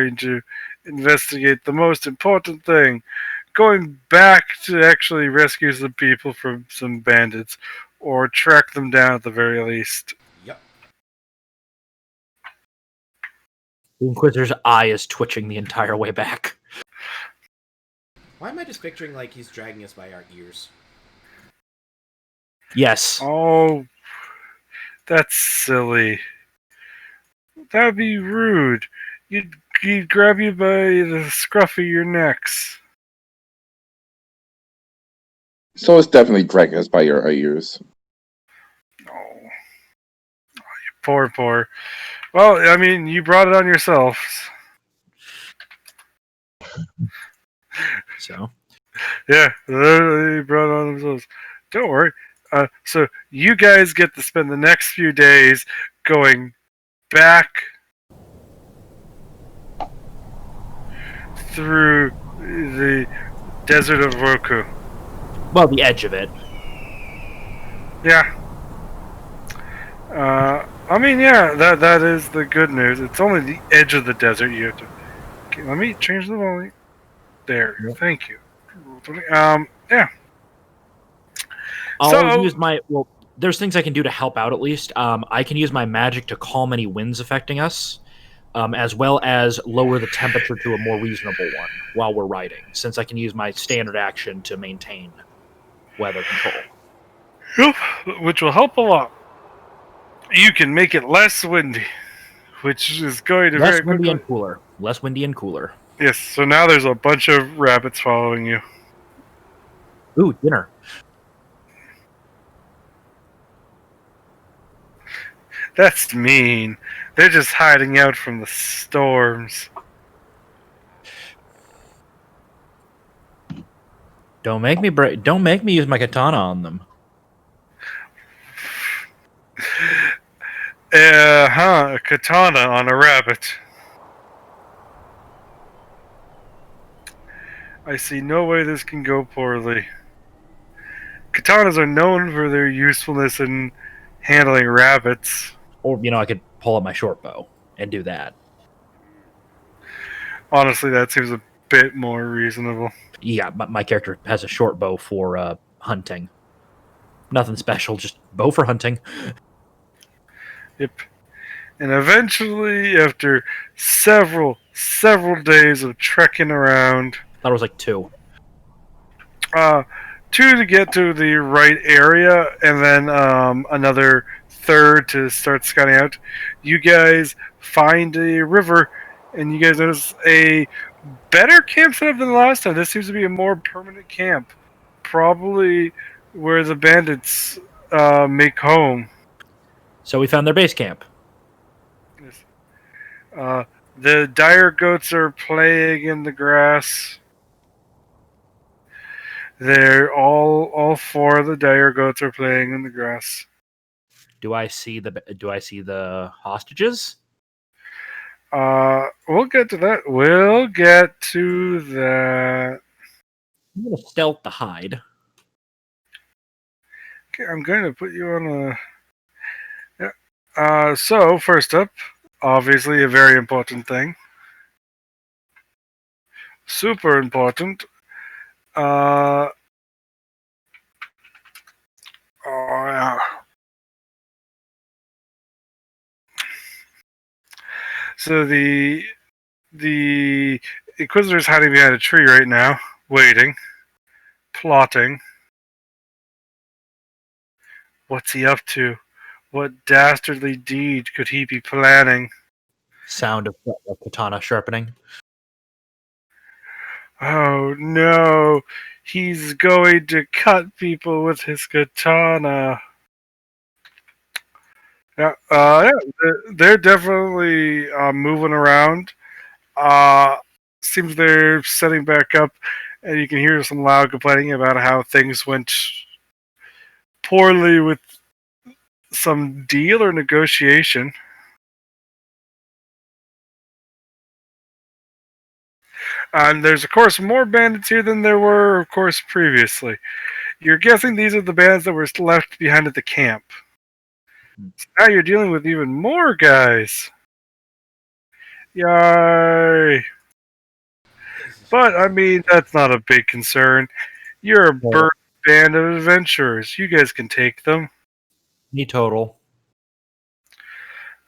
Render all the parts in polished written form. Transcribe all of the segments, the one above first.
going to investigate the most important thing, going back to actually rescue some people from some bandits, or track them down at the very least. Yep. The Inquisitor's eye is twitching the entire way back. Why am I just picturing like he's dragging us by our ears? Yes. Oh, that's silly. That'd be rude. He'd grab you by the scruff of your necks. So it's definitely dragging us by our ears. Oh, you poor. Well, I mean, you brought it on yourself. So. Yeah, they brought it on themselves. Don't worry. So you guys get to spend the next few days going back through the desert of Roku. Well, the edge of it. Yeah. I mean, yeah, that is the good news. It's only the edge of the desert you have to... Okay, let me change the volume. There, Yep. thank you. Yeah. I'll use my... Well, there's things I can do to help out, at least. I can use my magic to calm any winds affecting us, as well as lower the temperature to a more reasonable one while we're riding, since I can use my standard action to maintain weather control. Yep, which will help a lot. You can make it less windy, which is going to Less very windy quickly... and cooler. Less windy and cooler. Yes, so now there's a bunch of rabbits following you. Ooh, dinner. That's mean. They're just hiding out from the storms. Don't make me use my katana on them. A katana on a rabbit. I see no way this can go poorly. Katanas are known for their usefulness in handling rabbits. Or, I could pull out my short bow and do that. Honestly, that seems a bit more reasonable. Yeah, my character has a short bow for hunting. Nothing special, just bow for hunting. Yep. And eventually, after several days of trekking around... I thought it was like 2. 2 to get to the right area, and then another 3rd to start scouting out. You guys find a river, and you guys notice a better camp setup than the last time. This seems to be a more permanent camp. Probably where the bandits make home. So we found their base camp. Yes. The dire goats are playing in the grass. They're all 4 of the dire goats are playing in the grass. Do I see the hostages? We'll get to that. We'll get to that. I'm gonna stealth the hide. Okay, I'm going to put you on a... Yeah. So, first up, obviously a very important thing. Super important. Oh, yeah. So the Inquisitor's hiding behind a tree right now, waiting, plotting. What's he up to? What dastardly deed could he be planning? Sound of katana sharpening. Oh no, he's going to cut people with his katana. Yeah, they're definitely moving around. Seems they're setting back up, and you can hear some loud complaining about how things went poorly with some deal or negotiation. And there's, of course, more bandits here than there were, of course, previously. You're guessing these are the bands that were left behind at the camp. So now you're dealing with even more guys. Yay! But I mean, that's not a big concern. You're a Well, burnt band of adventurers. You guys can take them. me total.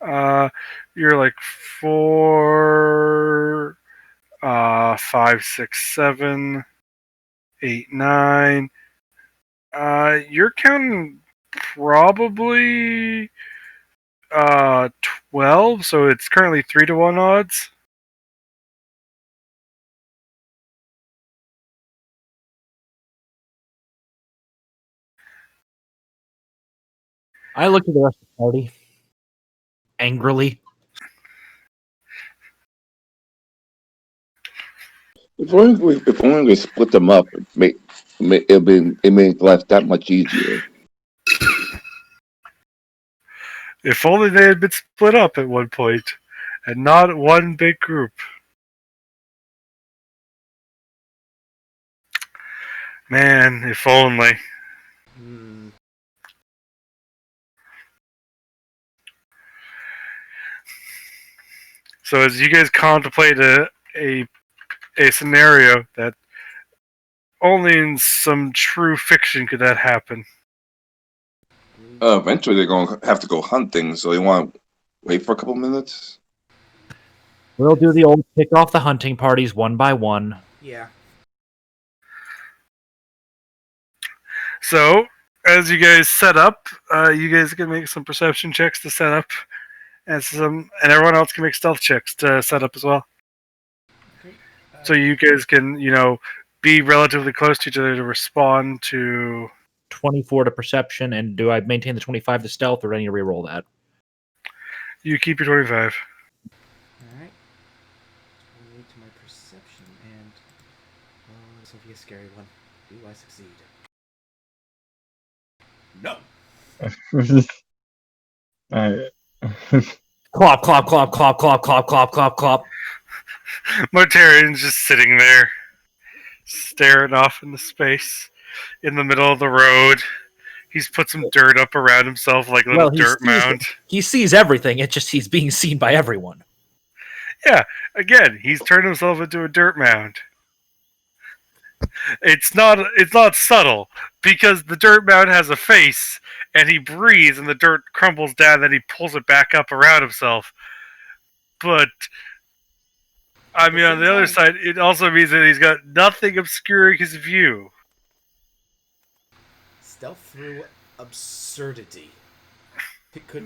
Uh, you're like four, five, six, seven, eight, nine. You're counting probably 12, so it's currently 3-1 odds. I look at the rest of the party angrily. If only we split them up, it make life that much easier. If only they had been split up at one point, and not one big group. Man, if only. Hmm. So as you guys contemplate a scenario that only in some true fiction could that happen. Eventually, they're going to have to go hunting, so they want to wait for a couple minutes. We'll do the old pick off the hunting parties one by one. Yeah. So as you guys set up, you guys can make some perception checks to set up, and everyone else can make stealth checks to set up as well. Great. So you guys can, be relatively close to each other to respond to. 24 to perception, and do I maintain the 25 to stealth, or do I need to reroll that? You keep your 25. All right. Relate to my perception, and this will be a scary one. Do I succeed? No. Clop, clop, clop, clop, clop, clop, clop, clop, clop. Mortarian's just sitting there, staring off into space, in the middle of the road. He's put some dirt up around himself, like a little dirt mound. He sees everything. It's just he's being seen by everyone. Yeah, again, he's turned himself into a dirt mound. It's not subtle because the dirt mound has a face, and he breathes, and the dirt crumbles down. Then he pulls it back up around himself. But I mean, on the other side, it also means that he's got nothing obscuring his view. Stealth through absurdity.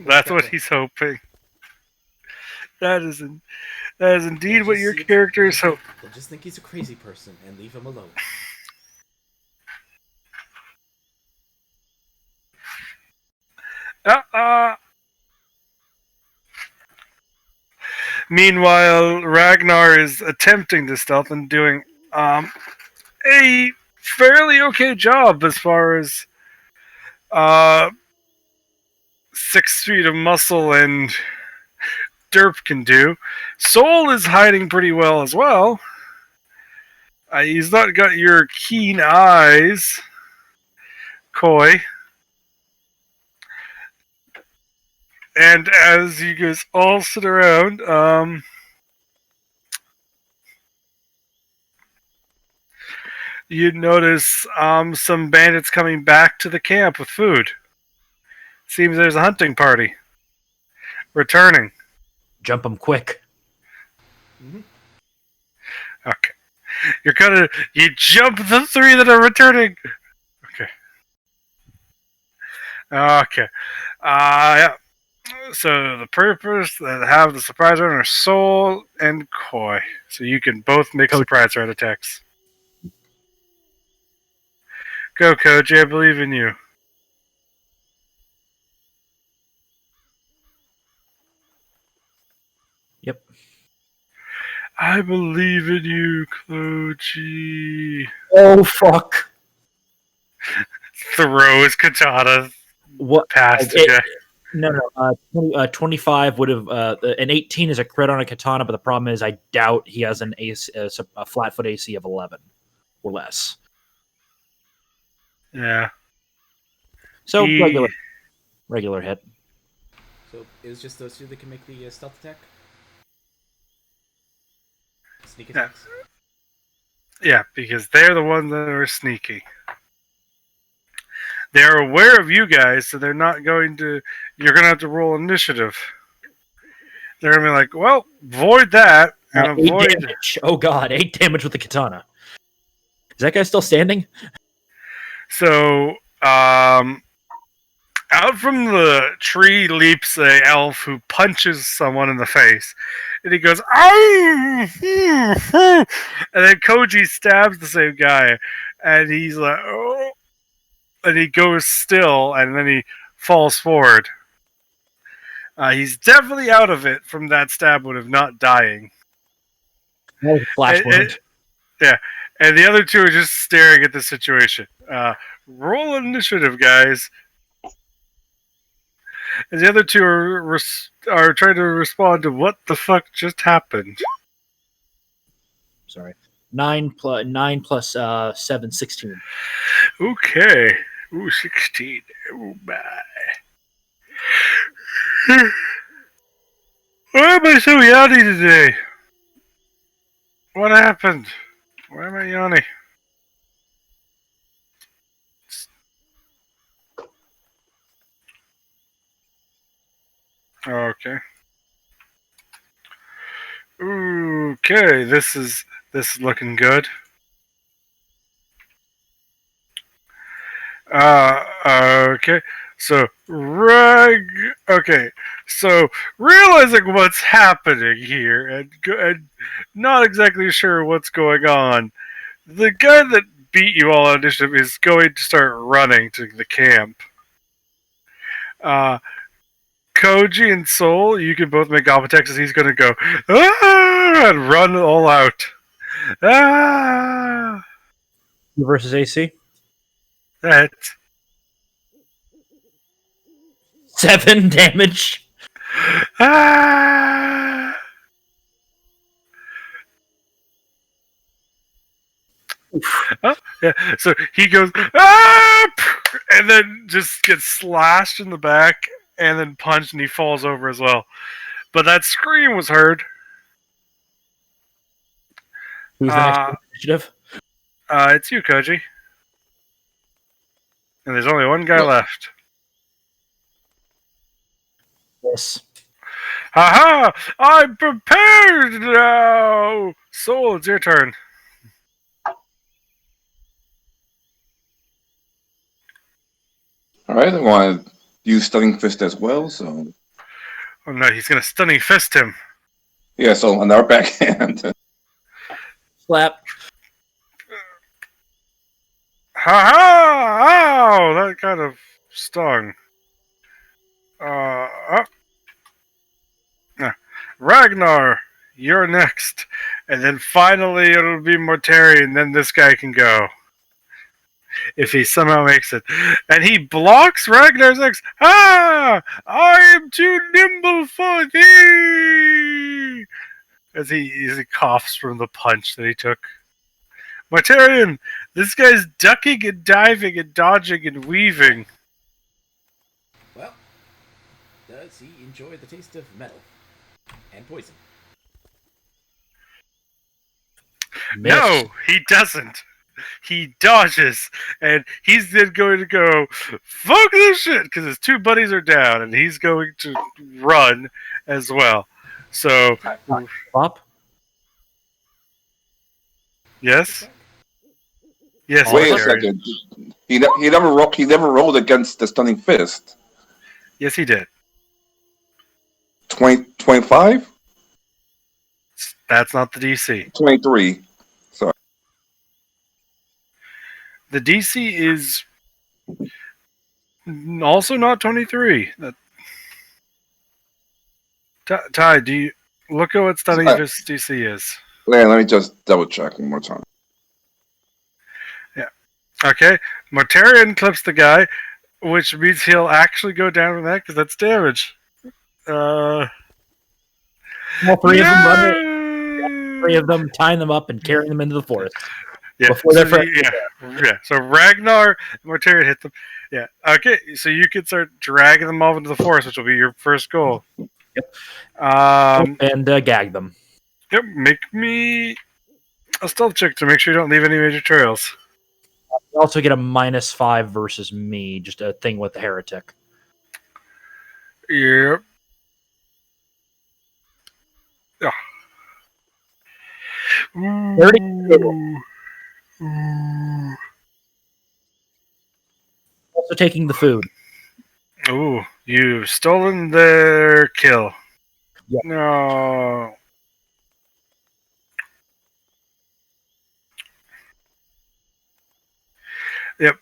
That's what he's hoping. That is indeed what your character is hoping. They'll just think he's a crazy person and leave him alone. Meanwhile, Ragnar is attempting to stealth and doing a fairly okay job as far as 6 feet of muscle and derp can do. Soul is hiding pretty well as well. He's not got your keen eyes, Koi. And as you guys all sit around, you notice some bandits coming back to the camp with food. Seems there's a hunting party returning. Jump him quick. Mm-hmm. Okay. You jump the 3 that are returning. Okay. Yeah. So the purpose that have the surprise round are Soul and Koi. So you can both make surprise round attacks. Go, Koji. I believe in you. Yep. I believe in you, Koji. Oh, fuck. Throws katana past the guy. No. 25 would have. An 18 is a crit on a katana, but the problem is I doubt he has a flat foot AC of 11 or less. Yeah. So regular hit. So it was just those 2 that can make the stealth attack? sneak Yeah. attacks? Yeah, because they're the ones that are sneaky. They're aware of you guys, so they're not going to. You're going to have to roll initiative. They're going to be like, well, avoid that and 8 avoid. damage. Oh god, 8 damage with the katana. Is that guy still standing? So, out from the tree leaps a elf who punches someone in the face, and he goes, "Ah!" And then Koji stabs the same guy, and he's like, "Oh!" And he goes still, and then he falls forward. He's definitely out of it from that stab wound of not dying. That was a flash wound. Yeah, and the other two are just staring at the situation. Roll initiative, guys. And the other two are trying to respond to what the fuck just happened. Sorry. 9 plus 7, 16. Okay. Ooh, 16. Oh my. Why am I so yawny today? What happened? Why am I yawny? Okay. Okay, this is looking good. Okay. So okay. So realizing what's happening here and not exactly sure what's going on, the guy that beat you all on initiative is going to start running to the camp. Koji and Soul, you can both make op attacks as he's going to go and run all out. Ah, Versus AC? that. 7 damage. Ah. Yeah, so he goes, ah! And then just gets slashed in the back and then punched and he falls over as well. But that scream was heard. Who's the next initiative? It's you, Koji. And there's only one guy left. Yes. Haha! I'm prepared now! Soul, it's your turn. Alright, I want to use Stunning Fist as well, so. Oh no, he's gonna stunning fist him. Yeah, so on our backhand. Slap. Haha! Ow! That kind of stung. Ragnar, you're next. And then finally it'll be Mortari, and then this guy can go. If he somehow makes it. And he blocks Ragnar's X. Ah! I am too nimble for thee! As he coughs from the punch that he took. Mortarion, this guy's ducking and diving and dodging and weaving. Well, does he enjoy the taste of metal and poison? No, he doesn't. He dodges, and he's then going to go, fuck this shit, because his two buddies are down, and he's going to run as well. So, Pop? yes? Yes, Wait a Mortarion. second. He never rolled against the Stunning Fist. Yes, he did. 25? That's not the DC. 23. Sorry. The DC is also not 23. Ty, do you look at what Stunning Fist DC is? Yeah, let me just double check one more time. Yeah. Okay. Mortarion clips the guy, which means he'll actually go down from that because that's damage. All three of them run. 3 of them, tying them up and carrying them into the forest. Yeah. Before So, they're yeah. So Ragnar and Mortarion hit them. Yeah. Okay. So you can start dragging them off into the forest, which will be your first goal. Yep. And And gag them. yep. Make me a stealth check to make sure you don't leave any major trails. You also get a -5 versus me, just a thing with the heretic. Yep. Yeah. Also taking the food. Ooh, you've stolen their kill. Yeah. No. Yep.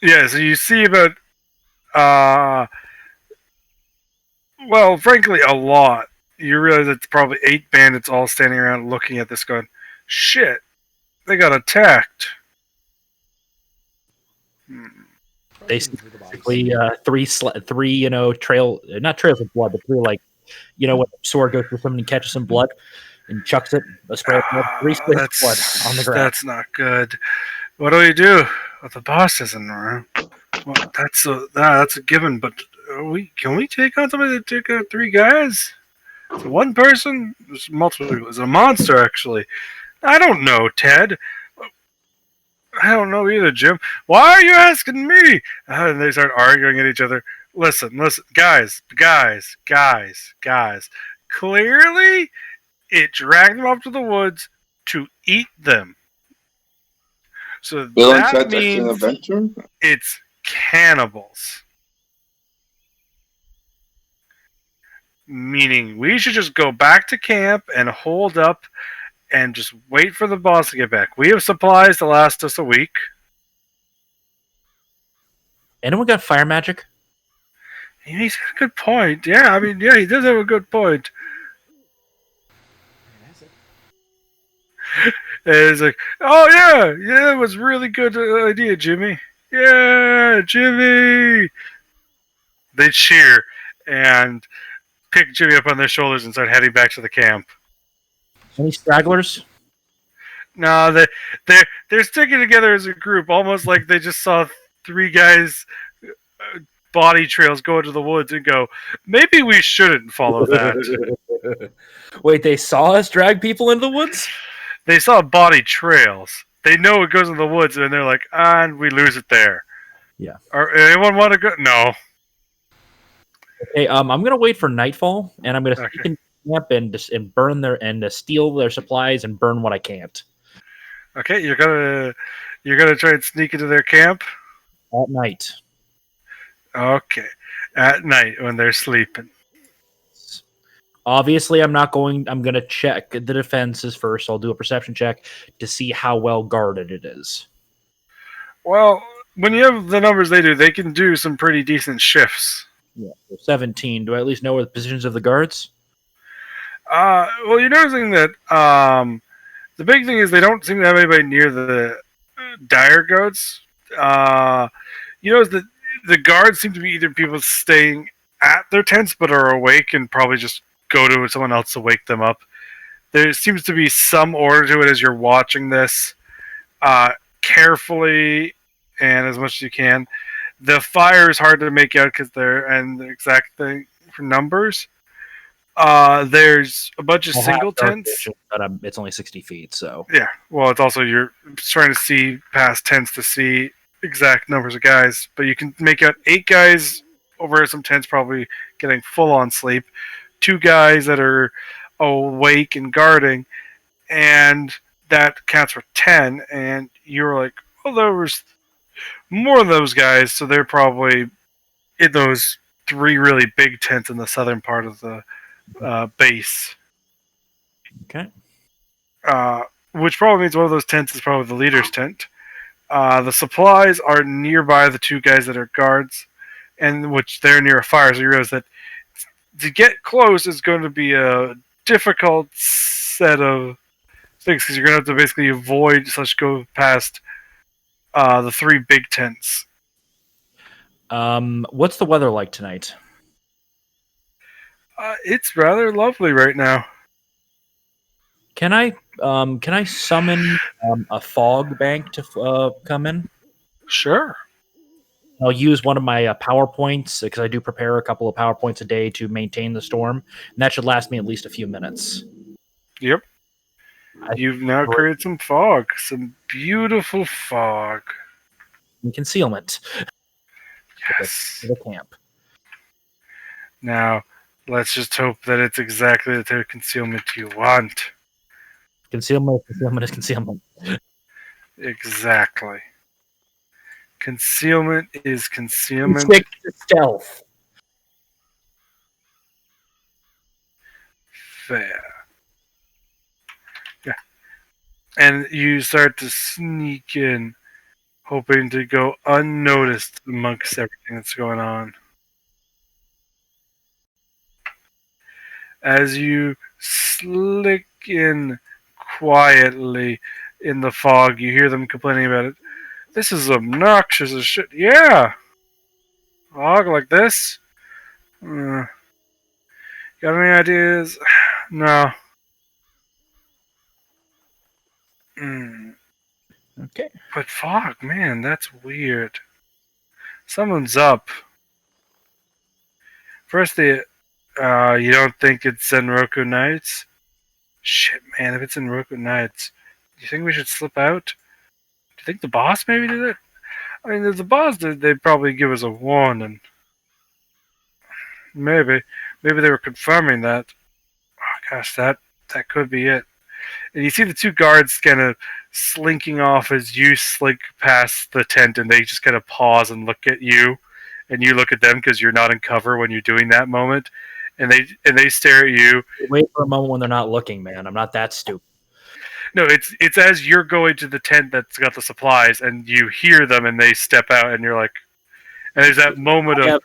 Yeah. So you see about well, frankly, a lot. You realize it's probably 8 bandits all standing around looking at this, going, "Shit, they got attacked." Probably They looking through the bodies. basically three, not trails of blood, but three when the sword goes through somebody catches some blood and chucks it, a spray of blood, 3 sprays of blood on the ground. That's not good. What do we do? Well, the boss isn't around. Well, that's a given. But can we take on somebody that took out 3 guys? It's one person? There's multiple people. It's a monster, actually. I don't know, Ted. I don't know either, Jim. Why are you asking me? And they start arguing at each other. Listen, guys. Clearly, it dragged them off to the woods to eat them. So Bill and that Ted's Action means Adventure? it's cannibals. Meaning we should just go back to camp and hold up and just wait for the boss to get back. We have supplies to last us a week. Anyone got fire magic? He's got a good point. Yeah, I mean, yeah, he does have a good point. That's it. And he's like, oh, yeah, it was a really good idea, Jimmy. Yeah, Jimmy. They cheer and pick Jimmy up on their shoulders and start heading back to the camp. Any stragglers? No, they're sticking together as a group, almost like they just saw 3 guys' body trails go into the woods and go, maybe we shouldn't follow that. Wait, they saw us drag people into the woods? They saw body trails. They know it goes in the woods, and they're like, and we lose it there. Yeah. Or anyone want to go? No. Okay, I'm gonna wait for nightfall, and I'm gonna sneak in camp and burn steal their supplies and burn what I can't. Okay, you're gonna try and sneak into their camp At night. Okay, at night when they're sleeping. Obviously, I'm gonna check the defenses first. I'll do a perception check to see how well guarded it is. Well, when you have the numbers they do, they can do some pretty decent shifts. Yeah, so 17. Do I at least know where the positions of the guards? Well, you're noticing that the big thing is they don't seem to have anybody near the dire goats. You notice that the guards seem to be either people staying at their tents but are awake and probably just go to someone else to wake them up. There seems to be some order to it as you're watching this carefully and as much as you can. The fire is hard to make out because and the exact thing for numbers. There's a bunch of single tents. But it's only 60 feet, so. Yeah, well, it's also you're trying to see past tents to see exact numbers of guys, but you can make out 8 guys over some tents probably getting full on sleep, 2 guys that are awake and guarding, and that counts for 10. And you're like, well, there was more of those guys, so they're probably in those 3 really big tents in the southern part of the base. Okay. Which probably means one of those tents is probably the leader's tent. The supplies are nearby the 2 guys that are guards, and which they're near a fire. So you realize that to get close is going to be a difficult set of things because you're going to have to basically avoid go past the 3 big tents. What's the weather like tonight? It's rather lovely right now. Can I summon a fog bank to come in? Sure. I'll use one of my PowerPoints because I do prepare a couple of PowerPoints a day to maintain the storm, and that should last me at least a few minutes. Yep. You've now created some fog, some beautiful fog. Concealment. Yes. The camp. Now, let's just hope that it's exactly the type of concealment you want. Concealment is concealment. Exactly. Concealment is concealment. Stick to stealth. Fair. Yeah. And you start to sneak in, hoping to go unnoticed amongst everything that's going on. As you slick in quietly in the fog, you hear them complaining about it. This is obnoxious as shit. Yeah! Fog like this? Got any ideas? No. Okay. But fog, man, that's weird. Someone's up. First, you don't think it's Senroku Nights? Shit, man, if it's Senroku Nights, do you think we should slip out? Do you think the boss maybe did it? I mean, if the boss did, they'd probably give us a warning. Maybe. Maybe they were confirming that. Oh, gosh, that could be it. And you see the two guards kind of slinking off as you slink past the tent, and they just kind of pause and look at you, and you look at them because you're not in cover when you're doing that moment, and they stare at you. Wait for a moment when they're not looking, man. I'm not that stupid. No, it's as you're going to the tent that's got the supplies, and you hear them, and they step out, and you're like, and there's that moment of,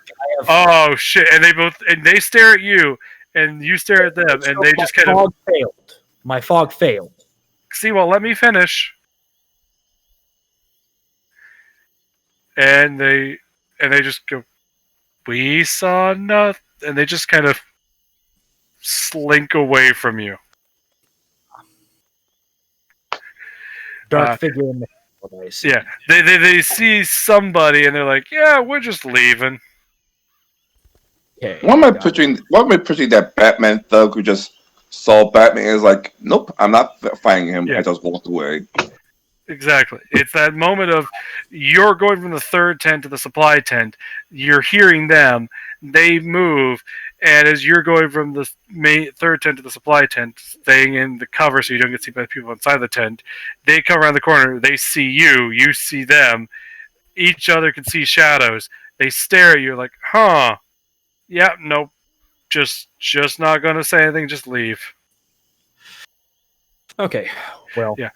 oh shit, and they stare at you, and you stare at them, and they just kind of failed. My fog failed. See, well, let me finish. And they just go, we saw nothing, and they just kind of slink away from you. Dark figure in the place. Yeah, they see somebody, and they're like, yeah, we're just leaving. Okay. Why am I picturing that Batman thug who just saw Batman and is like, nope, I'm not fighting him. Yeah. I just walked away. Exactly. It's that moment of you're going from the third tent to the supply tent. You're hearing them. They move. And as you're going from the third tent to the supply tent, staying in the cover so you don't get seen by the people inside the tent, they come around the corner. They see you. You see them. Each other can see shadows. They stare at you like, huh. Yeah, nope. Just not going to say anything. Just leave. Okay. Well, yeah.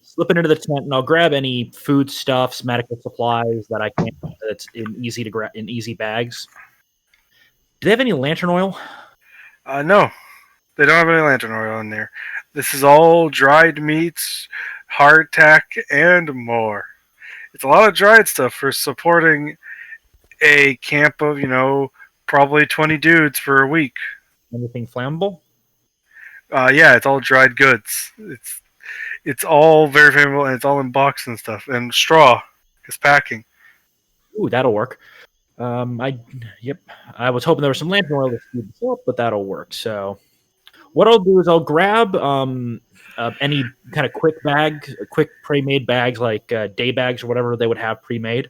Slipping into the tent, and I'll grab any foodstuffs, medical supplies that I can. That's easy to grab in easy bags. Do they have any lantern oil? No, they don't have any lantern oil in there. This is all dried meats, hardtack, and more. It's a lot of dried stuff for supporting a camp of, probably 20 dudes for a week. Anything flammable? Yeah, it's all dried goods. It's all very flammable, and it's all in boxes and stuff, and straw is packing. Ooh, that'll work. I was hoping there was some lantern oil to speed this up, but that'll work. So, what I'll do is I'll grab any kind of quick pre-made bags like day bags or whatever they would have pre-made.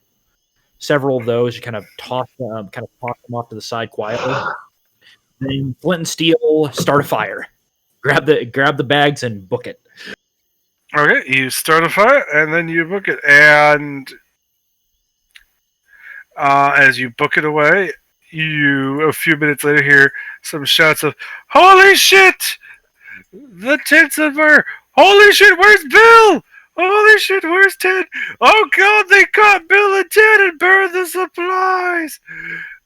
Several of those, you kind of toss them off to the side quietly. Then flint and steel, start a fire. Grab the bags and book it. Okay, you start a fire and then you book it, and as you book it away, you a few minutes later hear some shouts of "Holy shit! The tent's on fire! Holy shit! Where's Bill? Holy shit! Where's Ted? Oh god! They caught Bill and Ted and burned the supplies!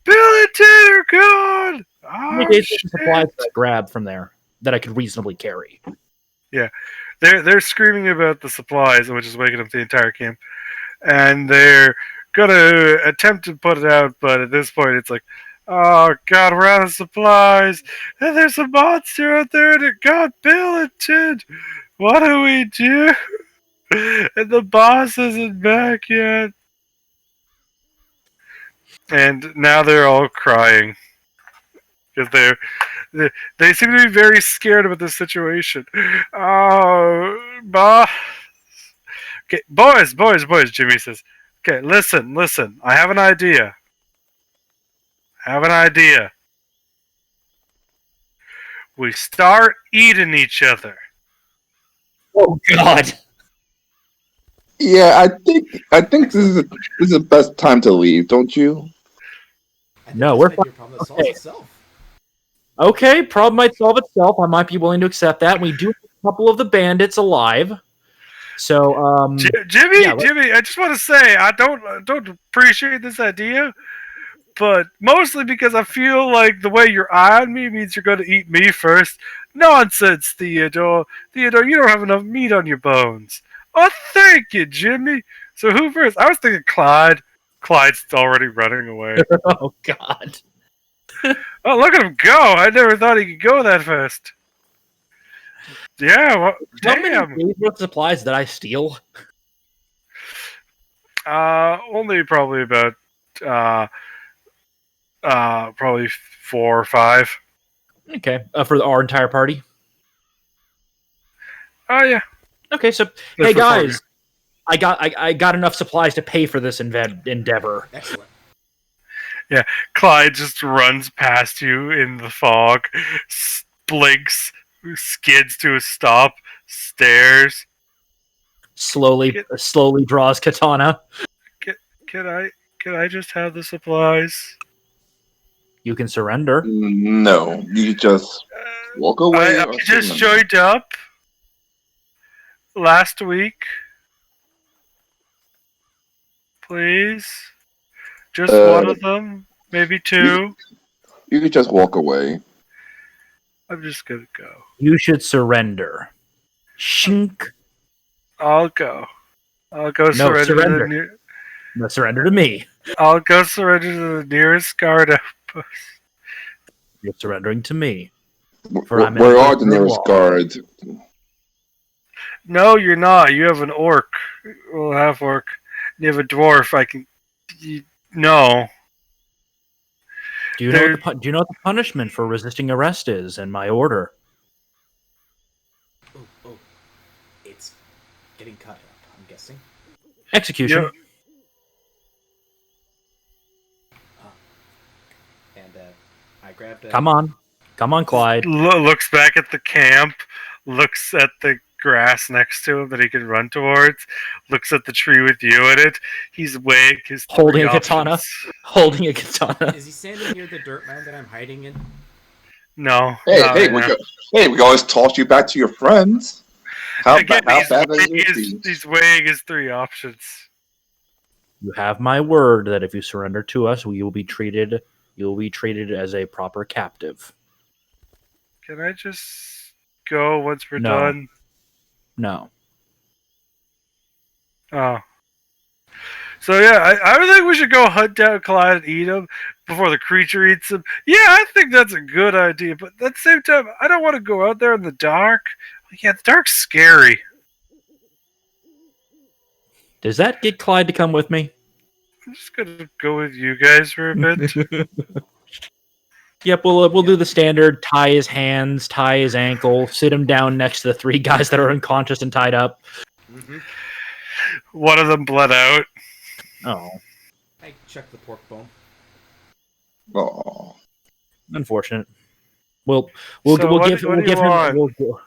Bill and Ted are gone! How many days of supplies did I grab from there that I could reasonably carry? Yeah, they're screaming about the supplies, which is waking up the entire camp, and they're gonna attempt to put it out, but at this point it's like, oh god, we're out of supplies, and there's a monster out there, and it got Bill and Ted. What do we do? And the boss isn't back yet. And now they're all crying because They seem to be very scared about this situation. Bah. Okay, boys, Jimmy says. Okay, listen. I have an idea. We start eating each other. Oh God! Yeah, I think this is the best time to leave, don't you? I think No, this we're might be a problem that solves okay. itself. Okay, problem might solve itself. I might be willing to accept that. We do have a couple of the bandits alive. So, Jimmy, yeah, I just want to say I don't appreciate this idea, but mostly because I feel like the way you're eyeing me means you're going to eat me first. Nonsense, Theodore. Theodore, you don't have enough meat on your bones. Oh, thank you, Jimmy. So who first? I was thinking Clyde. Clyde's already running away. oh God. Oh, look at him go! I never thought he could go that fast. Yeah, well, How many damn. days worth of supplies did I steal? Only probably about uh probably 4 or 5. Okay, for our entire party. Oh yeah. Okay, so That's hey for guys, I got enough supplies to pay for this endeavor. Excellent. Clyde just runs past you in the fog, blinks, skids to a stop, stares. Slowly draws katana. Can I just have the supplies? You can surrender. No, you just walk away. I or just surrender. joined up last week. Please. Just one of them, maybe 2. You could just walk away. I'm just gonna go. You should surrender. Shink. I'll go. I'll go No, surrender. to No, surrender to me. I'll go surrender to the nearest guard outpost. You're surrendering to me. Where are the nearest guards? No, you're not. You have an orc. Well, half orc. You have a dwarf. No. Do you know what the punishment for resisting arrest is in my order? Oh, it's getting cut up. I'm guessing. Execution. Yep. And I grabbed. Come on, Clyde. Looks back at the camp. Looks at the grass next to him that he can run towards. Looks at the tree with you in it. He's weighing his Holding a three katana. options. Holding a katana. Is he standing near the dirt mound that I'm hiding in? No. Hey, we can always toss you back to your friends. How Again, bad is it? he's weighing his 3 options. You have my word that if you surrender to us, you will be treated as a proper captive. Can I just go once we're No. done? No. Oh. So yeah, I would think we should go hunt down Clyde and eat him before the creature eats him. Yeah, I think that's a good idea, but at the same time, I don't want to go out there in the dark. Yeah, the dark's scary. Does that get Clyde to come with me? I'm just gonna go with you guys for a bit. Yep, we'll do the standard: tie his hands, tie his ankle, sit him down next to the 3 guys that are unconscious and tied up. Mm-hmm. One of them bled out. Oh, I checked the pork bone. Oh, unfortunate. We'll So give what him. do you want?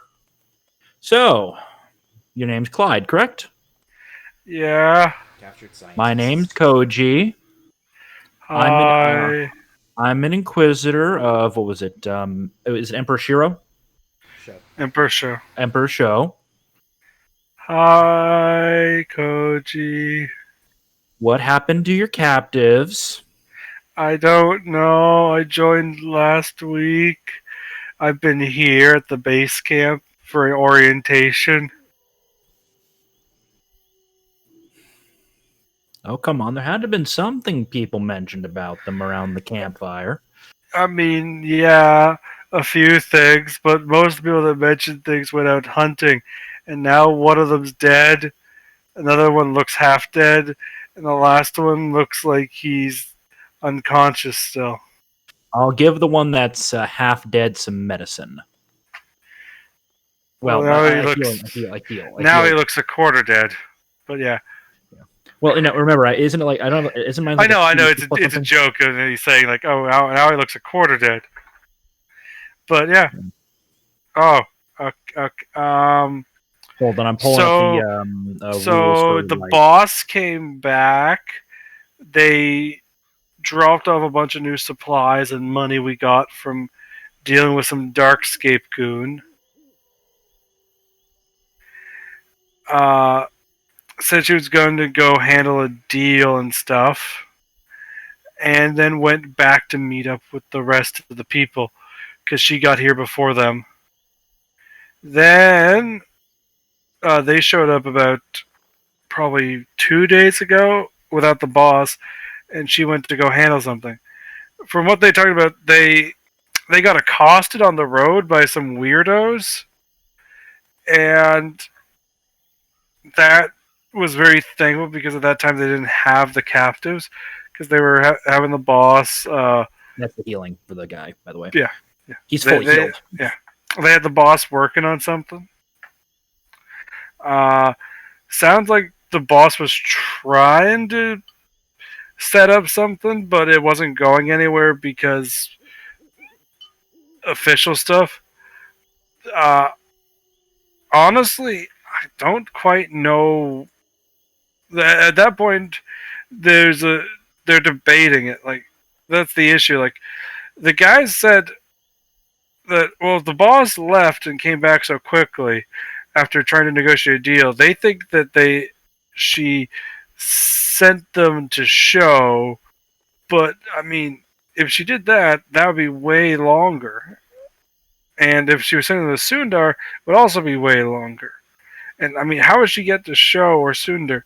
So, your name's Clyde, correct? Yeah. Captured science. My name's Koji. Hi. I'm an inquisitor of what was it? Is it Emperor Shiro? Shut. Emperor Show. Emperor Show. Hi, Koji. What happened to your captives? I don't know. I joined last week. I've been here at the base camp for orientation. Oh, come on. There had to have been something people mentioned about them around the campfire. I mean, yeah, a few things, but most people that mentioned things went out hunting, and now one of them's dead, another one looks half dead, and the last one looks like he's unconscious still. I'll give the one that's half dead some medicine. Well, now he I looks. heal. Now he looks a quarter dead. But yeah, Well, remember, isn't it like I don't? Isn't mine like I know. 2d6 plus It's a something? joke, and he's saying like, "Oh, now he looks a quarter dead." But yeah. Oh, Hold on, I'm pulling up the so rules for the like. boss came back. They dropped off a bunch of new supplies and money we got from dealing with some Darkscape goon. Uh, said she was going to go handle a deal and stuff, and then went back to meet up with the rest of the people because she got here before them. Then they showed up about probably 2 days ago without the boss, and she went to go handle something. From what they talked about, they got accosted on the road by some weirdos, and that was very thankful because at that time they didn't have the captives because they were having the boss. That's the healing for the guy, by the way. Yeah, He's fully they healed. yeah they had the boss working on something. Uh, sounds like the boss was trying to set up something, but it wasn't going anywhere because official stuff. Uh, honestly, I don't quite know. At that point, there's a they're debating it. Like that's the issue. Like the guys said that if the boss left and came back so quickly after trying to negotiate a deal, they think that she sent them to show. But I mean, if she did that, that would be way longer. And if she was sending them to Sundar, it would also be way longer. And I mean, how would she get to Show or Sundar?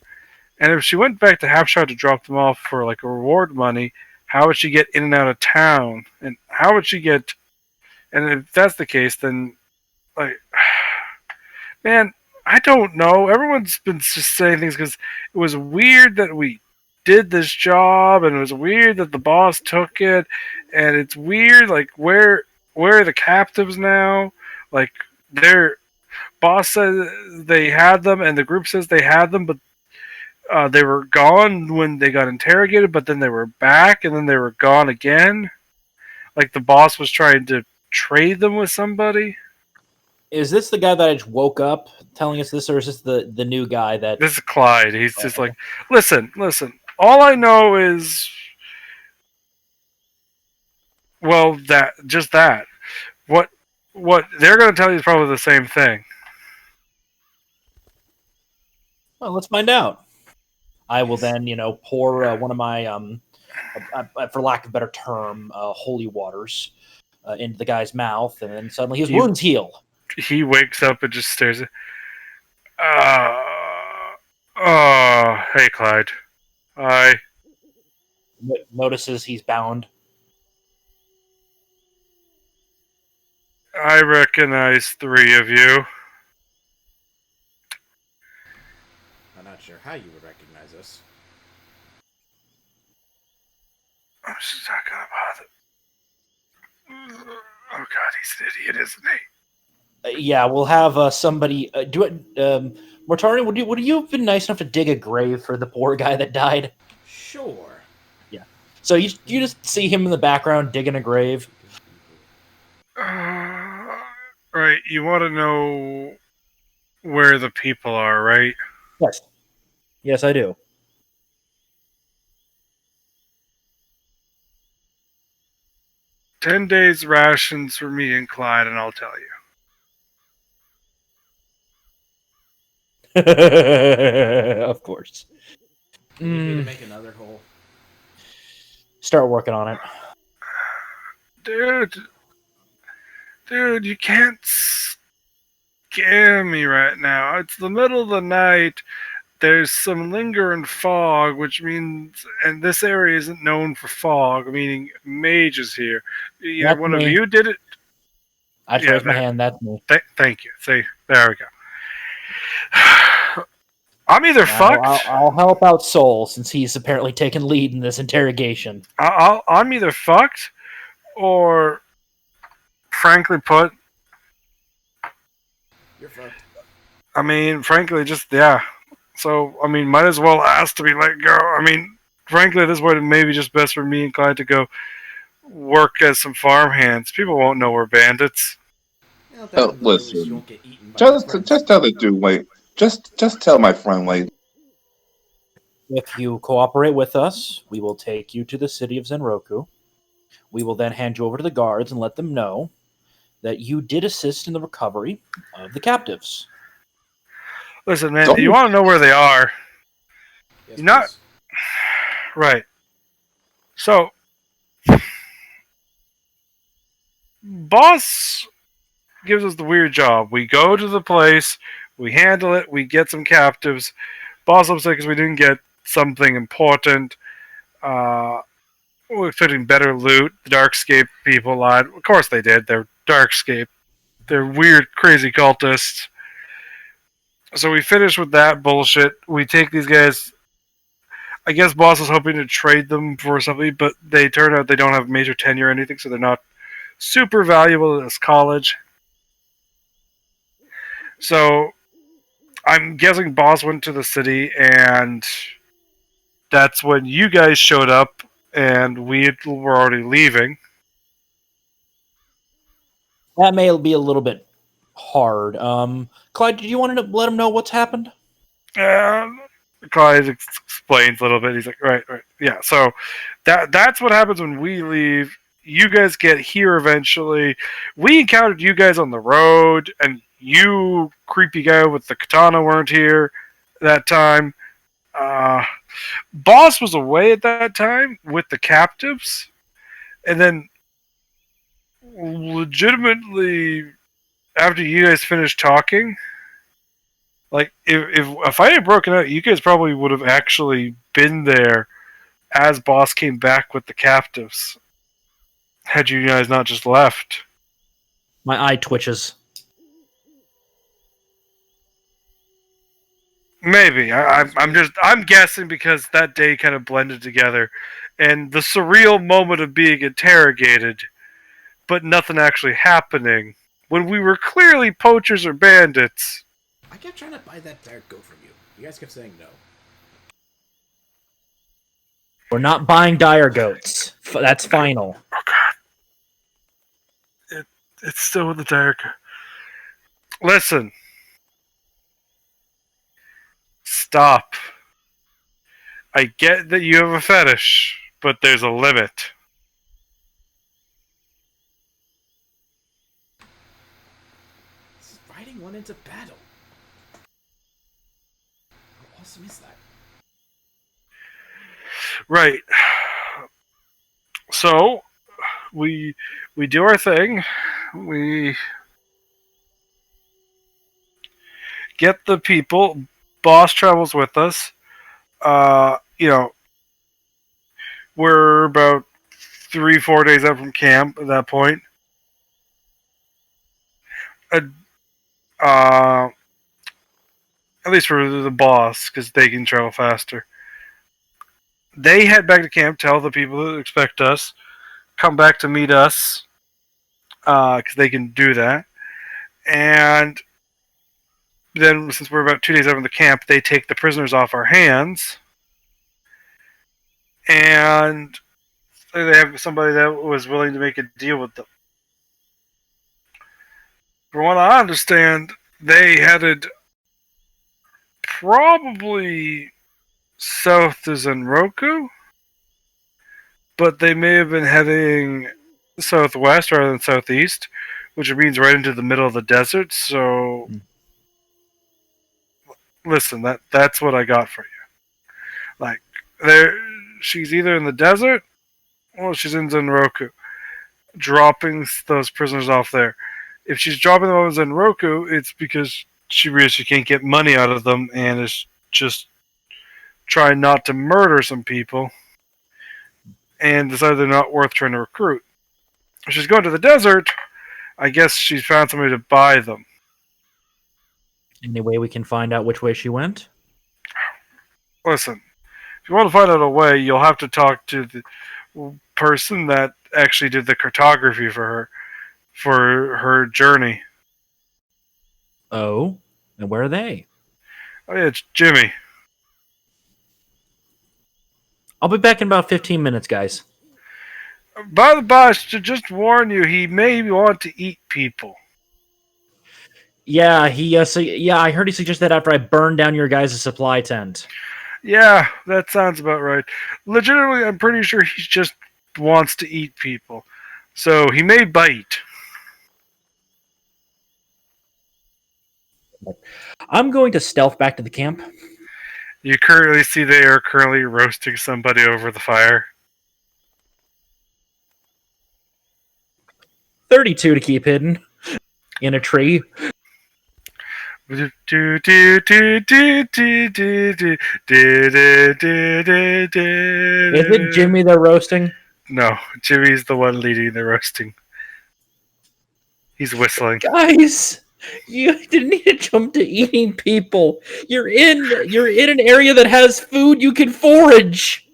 And if she went back to Halfshot to drop them off for like a reward money, how would she get in and out of town? And how would she get? And if that's the case, then like, man, I don't know. Everyone's been just saying things because it was weird that we did this job, and it was weird that the boss took it, and it's weird like where are the captives now? Like their boss says they had them, and the group says they had them, but they were gone when they got interrogated, but then they were back, and then they were gone again. Like the boss was trying to trade them with somebody. Is this the guy that I just woke up telling us this, or is this the new guy that? This is Clyde. He's just like, listen. All I know is, well, that. What they're going to tell you is probably the same thing. Well, let's find out. I will then, pour one of my, for lack of a better term, holy waters into the guy's mouth, and then suddenly his wounds heal. He wakes up and just stares at. Oh, hey, Clyde. Hi. Notices he's bound. I recognize 3 of you. I'm not sure how you would recognize us. I'm just not gonna bother. Oh God, he's an idiot, isn't he? Yeah, we'll have somebody do it. Mortari, would you have been nice enough to dig a grave for the poor guy that died? Sure. Yeah. So you just see him in the background digging a grave. Right, you want to know where the people are, right? Yes. Yes, I do. "10 days rations for me and Clyde, and I'll tell you." Of course. You need to make another hole. Start working on it. Dude, you can't scare me right now. It's the middle of the night. There's some lingering fog, which means, and this area isn't known for fog, meaning mages here. Either That's one me. of you did it. I just raised my hand. That's me. Thank you. See, there we go. I'm either fucked. I'll help out Soul since he's apparently taken lead in this interrogation. I'm either fucked, or frankly put, You're fucked. I mean, frankly, just yeah. So I mean, might as well ask to be let go. I mean, frankly, at this point, it may be just best for me and Clyde to go work as some farm hands. People won't know we're bandits. Well, at the very least, you Listen, won't get eaten by your just friends. just tell the dude, wait, just tell my friend, wait. If you cooperate with us, we will take you to the city of Zenroku. We will then hand you over to the guards and let them know that you did assist in the recovery of the captives. Listen, man, you Don't want to know where they are? Yes, You're not please. right. So, boss gives us the weird job. We go to the place, we handle it, we get some captives. Boss upset because we didn't get something important. Uh, we're expecting better loot. The Darkscape people lied. Of course they did. They're Darkscape. They're weird, crazy cultists. So we finish with that bullshit. We take these guys. I guess boss was hoping to trade them for something, but they turn out they don't have major tenure or anything, so they're not super valuable at this college. So I'm guessing boss went to the city, and that's when you guys showed up, and we were already leaving. That may be a little bit hard. Clyde, do you want to let him know what's happened? And Clyde explains a little bit. He's like, right, yeah. So that's what happens when we leave. You guys get here eventually. We encountered you guys on the road, and you creepy guy with the katana weren't here that time. Uh, Boss was away at that time with the captives, and then legitimately after you guys finished talking, like if I had broken out, you guys probably would have actually been there as boss came back with the captives. Had you guys not just left? My eye twitches. Maybe I'm guessing because that day kind of blended together, and the surreal moment of being interrogated, but nothing actually happening when we were clearly poachers or bandits. I kept trying to buy that dire goat from you. You guys kept saying no. We're not buying dire goats. That's final. Oh god, it's still with the dark. Listen, stop. I get that you have a fetish, but there's a limit. This is riding one into battle. How awesome is that? Right. So we do our thing. We get the people. Boss travels with us. We're about 3-4 days out from camp at that point. Uh, uh, at least for the boss, because they can travel faster. They head back to camp, tell the people that expect us, come back to meet us, because they can do that. And then, since we're about 2 days out from the camp, they take the prisoners off our hands, and they have somebody that was willing to make a deal with them. From what I understand, they headed probably south to Zenroku, but they may have been heading southwest rather than southeast, which means right into the middle of the desert. So, listen, that's what I got for you. Like, there, she's either in the desert or she's in Zenroku, dropping those prisoners off there. If she's dropping them off in Zenroku, it's because she realizes she can't get money out of them and is just trying not to murder some people and decided they're not worth trying to recruit. If she's going to the desert, I guess she's found somebody to buy them. Any way we can find out which way she went? Listen, if you want to find out a way, you'll have to talk to the person that actually did the cartography for her journey. Oh, and where are they? Oh yeah, it's Jimmy. I'll be back in about 15 minutes, guys. By the by, to just warn you, he may want to eat people. Yeah, I heard he suggested that after I burned down your guys' supply tent. Yeah, that sounds about right. Legitimately, I'm pretty sure he just wants to eat people. So he may bite. I'm going to stealth back to the camp. You currently see they are currently roasting somebody over the fire. 32 to keep hidden in a tree. Is Is it Jimmy they're roasting? No, Jimmy's the one leading the roasting. He's whistling. Guys, you didn't need to jump to eating people. You're in an area that has food you can forage.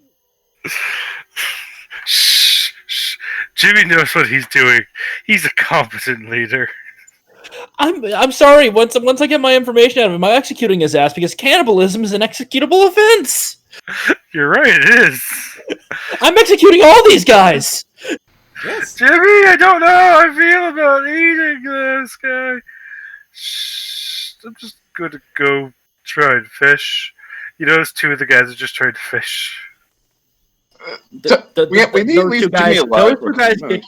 Shh, shh. Jimmy knows what he's doing. He's a competent leader. I'm sorry. Once I get my information out of him, I'm executing his ass because cannibalism is an executable offense. You're right, it is. I'm executing all these guys. Yes. Jimmy, I don't know how I feel about eating this guy. Shh, I'm just gonna go try and fish. You notice two of the guys are just trying to fish. We need at least Jimmy alive. Those two guys get.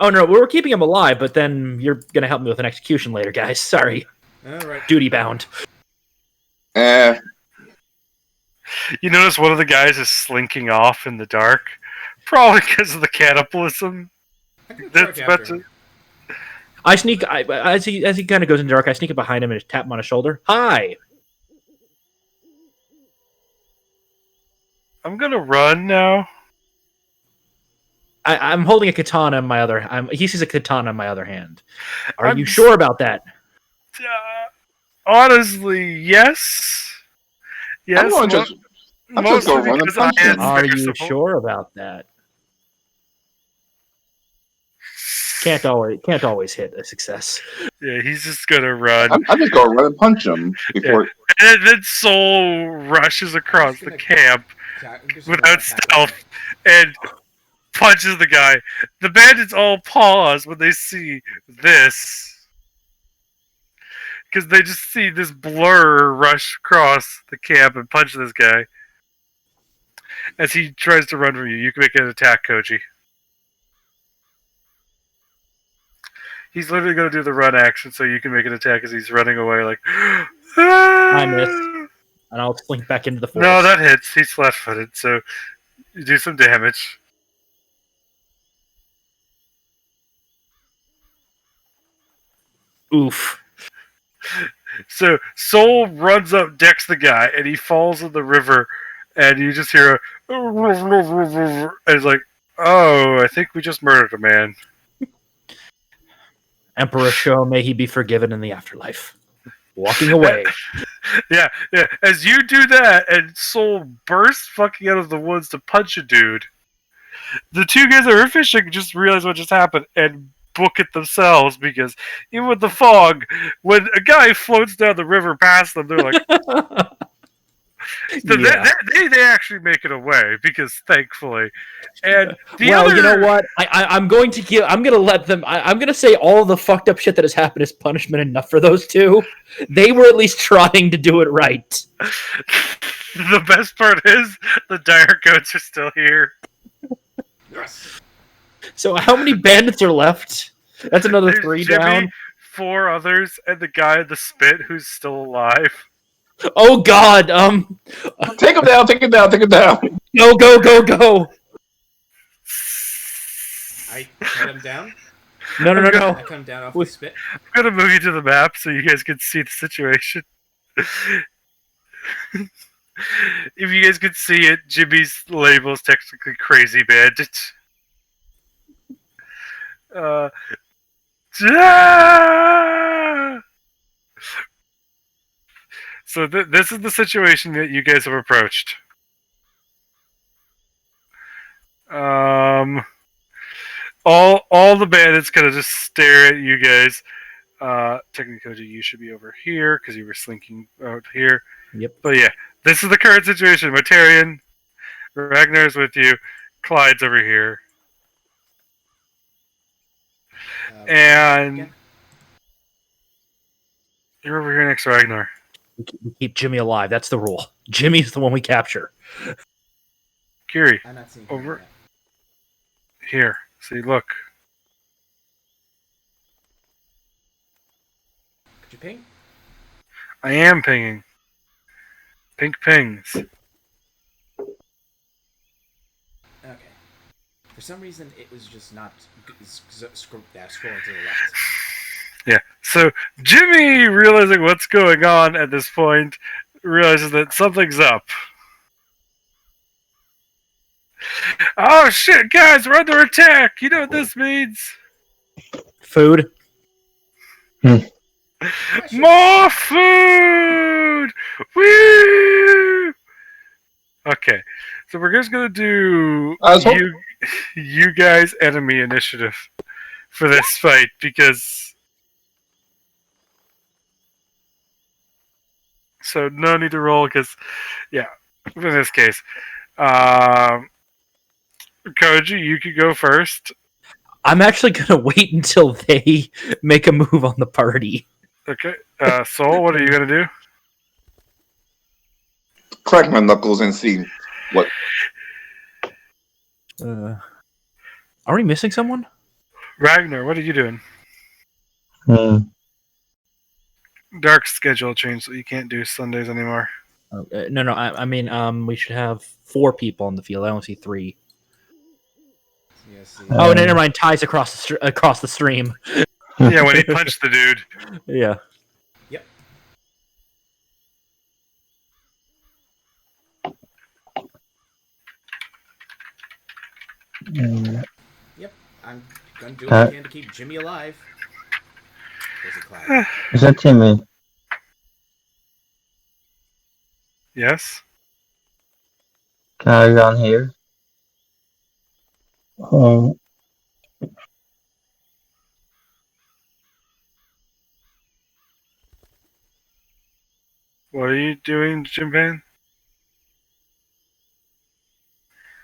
Oh no, we were keeping him alive, but then you're gonna help me with an execution later, guys. Sorry, All right. duty bound. You notice one of the guys is slinking off in the dark, probably because of the cannibalism. I can That's charge about after to. him. I sneak as he kind of goes in the dark. I sneak up behind him and just tap him on his shoulder. Hi. I'm gonna run now. I'm holding a katana in my other. He sees a katana in my other hand. Are you I'm- sure about that? Honestly, yes. Yes, I'm going to just mostly go run and because punch I him. am Are very you supportive. sure about that? Can't always hit a success. Yeah, he's just gonna run. I'm just going to run and punch him before. And then Soul rushes across the camp I'm just without gonna attack stealth and punches the guy. The bandits all pause when they see this. Because they just see this blur rush across the camp and punch this guy. As he tries to run from you, you can make an attack, Koji. He's literally going to do the run action, so you can make an attack as he's running away, like. I missed. And I'll slink back into the forest. No, that hits. He's flat-footed, so you do some damage. Oof. So Soul runs up, decks the guy, and he falls in the river, and you just hear a and it's like, oh, I think we just murdered a man. Emperor Sho, may he be forgiven in the afterlife. Walking away. Yeah. As you do that, and Soul bursts fucking out of the woods to punch a dude, the two guys that were fishing just realize what just happened and book it themselves because even with the fog, when a guy floats down the river past them, they're like, Yeah. they actually make it away because thankfully. And the Well, other, you know what? I'm going to let them. I'm going to say all the fucked up shit that has happened is punishment enough for those two. They were at least trying to do it right. the best part is the dire goats are still here. Yes. So how many bandits are left? That's another There's 3 Jimmy, down. 4 others, and the guy in the spit who's still alive. Oh God! Take him down! Take him down! Take him down! Go! I cut him down. No! I cut him down off the spit. I'm gonna move you to the map so you guys can see the situation. If you guys could see it, Jimmy's label is technically Crazy Bandit. So this is the situation that you guys have approached. All the bandits kind of just stare at you guys. Technically, you should be over here because you were slinking out here. Yep. But yeah, this is the current situation. Mortarion, Ragnar's with you. Clyde's over here. And again? you're over here next to Ragnar. We keep Jimmy alive. That's the rule. Jimmy's the one we capture. Kiri, I'm not seeing over him yet. here. See, look. Could you ping? I am pinging. Pink pings. Okay. For some reason, it was just not scrolling to the left. Yeah. So Jimmy, realizing what's going on at this point, realizes that something's up. Oh shit, guys, we're under attack! You know what this means? Food. More food! Woo! Okay, so we're just gonna do you guys enemy initiative for this fight because. So no need to roll because, yeah, in this case, Koji, you could go first. I'm actually gonna wait until they make a move on the party. Okay, Soul, what are you gonna do? Crack my knuckles and see what. Are we missing someone? Ragnar, what are you doing? Dark schedule changed, so you can't do Sundays anymore. No. I mean, we should have 4 people on the field. I only see 3. Yes. Oh, never mind. Ties across the stream. Yeah, when he punched the dude. Yeah. Yep. Yep. I'm gonna do what I can to keep Jimmy alive. There's a cloud. Is that Timmy? Yes? Can I run here? What are you doing, Jimpan?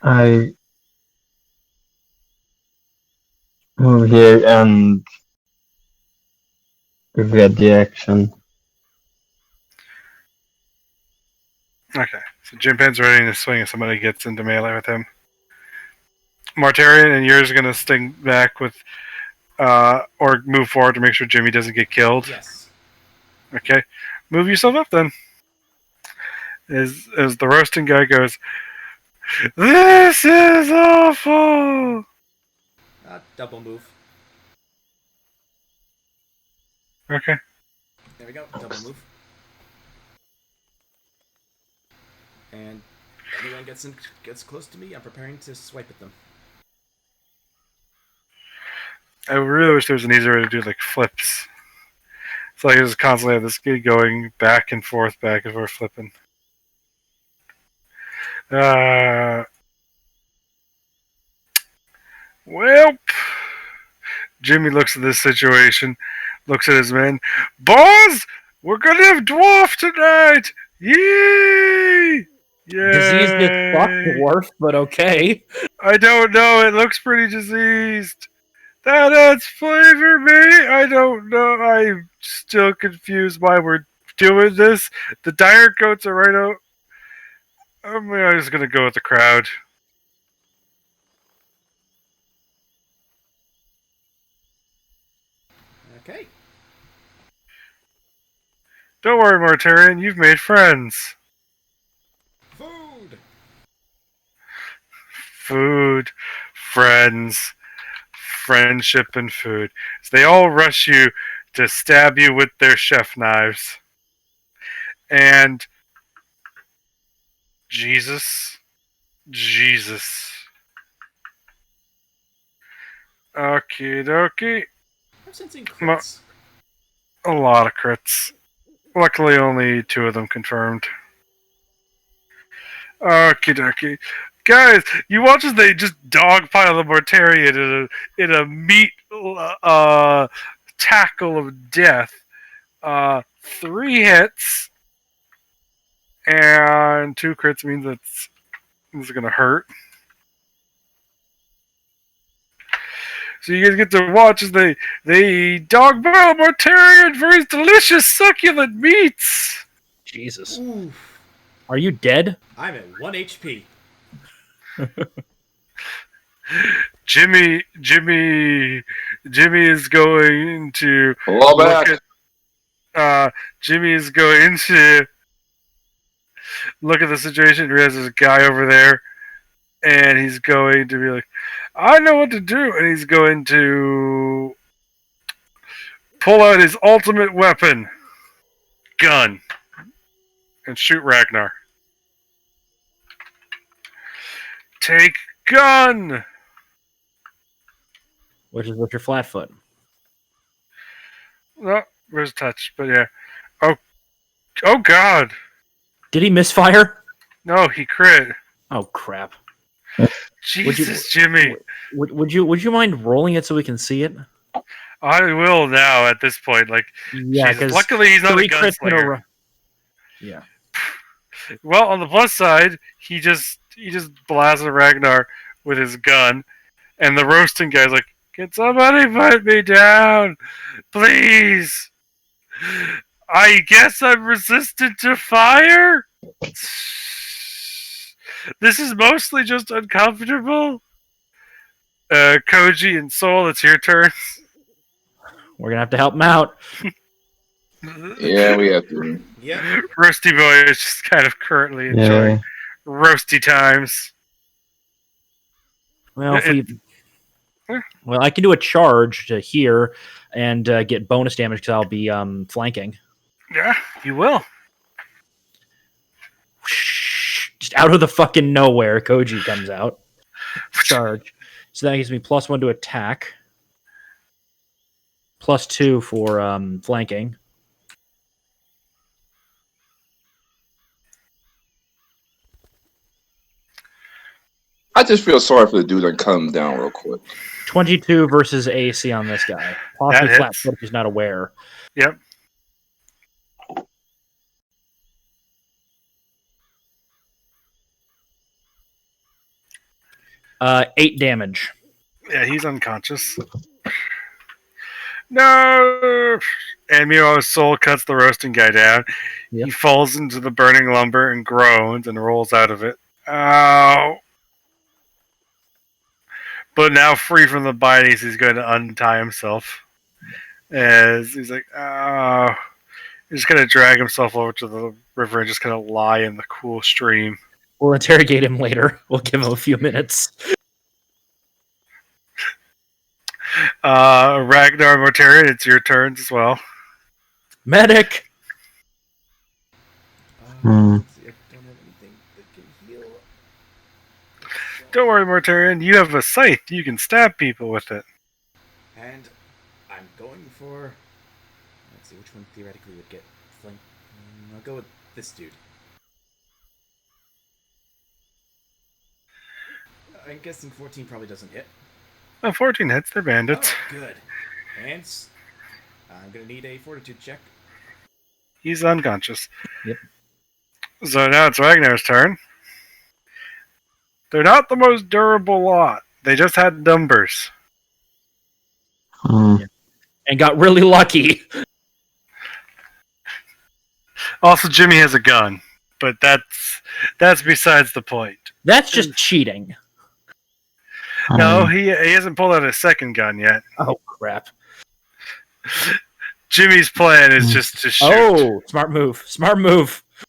I move here and read the action. Okay, so Jimpan's ready to swing if somebody gets into melee with him. Mortarion, and yours are gonna sting back with, or move forward to make sure Jimmy doesn't get killed. Yes. Okay, move yourself up then. As the roasting guy goes, this is awful. Double move. Okay. There we go. Double move. And anyone gets close to me, I'm preparing to swipe at them. I really wish there was an easier way to do like flips. So I just constantly have this kid going back and forth, flipping. Well, Jimmy looks at this situation, looks at his men. Boys, we're gonna have dwarf tonight! Yay! Yay! Diseased as fuck, dwarf, but okay. I don't know. It looks pretty diseased. That adds flavor, me. I don't know. I'm still confused why we're doing this. The dire goats are right out. I'm just gonna go with the crowd. Okay. Don't worry, Mortarion. You've made friends. Food. Food, friends, friendship, and food. So they all rush you to stab you with their chef knives. And Jesus. Okie dokie. I'm sensing crits. A lot of crits. Luckily, only 2 of them confirmed. Okie dokie. Guys, you watch as they just dogpile the Mortarion in a meat tackle of death. 3 hits and 2 crits means it's gonna hurt. So you guys get to watch as they dogpile Mortarion for his delicious succulent meats. Jesus. Ooh, Are you dead? I'm at 1 HP. Jimmy is going to Fall look back. at Jimmy is going to look at the situation. Realize there's a guy over there, and he's going to be like, "I know what to do," and he's going to pull out his ultimate weapon, gun, and shoot Ragnar. Take gun. Which is with your flat foot. No, where's touch? But yeah. Oh God. Did he misfire? No, he crit. Oh crap. Jesus, Jimmy. Would you mind rolling it so we can see it? I will now at this point. Like, Yeah, Jesus, because luckily he's not a 3 crits in a gunslinger. row. Yeah. Well, on the plus side, he just blasted Ragnar with his gun, and the roasting guy's like, "Can somebody put me down, please? I guess I'm resistant to fire. This is mostly just uncomfortable." Koji and Soul, it's your turn. We're gonna have to help him out. Yeah, we have to. Yep. Roasty Boy is just kind of currently enjoying roasty times. Well, well, I can do a charge to here and get bonus damage because I'll be flanking. Yeah, you will. Just out of the fucking nowhere, Koji comes out. Charge. So that gives me +1 to attack. +2 for flanking. I just feel sorry for the dude that comes down real quick. 22 versus AC on this guy. Possibly That flat hits. foot if he's not aware. Yep. Uh, 8 damage. Yeah, he's unconscious. No! And meanwhile, his soul cuts the roasting guy down. Yep. He falls into the burning lumber and groans and rolls out of it. Ow! But now, free from the bindings, he's going to untie himself. As he's like, oh. He's just going to drag himself over to the river and just kind of lie in the cool stream. We'll interrogate him later. We'll give him a few minutes. Ragnar Mortarion, it's your turns as well. Medic! Let's see, I don't have anything that can heal. Don't worry, Mortarion. You have a scythe. You can stab people with it. And I'm going for. Let's see, which one theoretically would get flank. I'll go with this dude. I'm guessing 14 probably doesn't hit. 14 hits. They're bandits. Oh, good. And I'm gonna need a fortitude check. He's unconscious. Yep. So now it's Ragnar's turn. They're not the most durable lot. They just had numbers. Hmm. And got really lucky. Also, Jimmy has a gun, but that's besides the point. That's just cheating. No, he hasn't pulled out a second gun yet. Oh, crap. Jimmy's plan is just to shoot. Oh, smart move. Smart move. I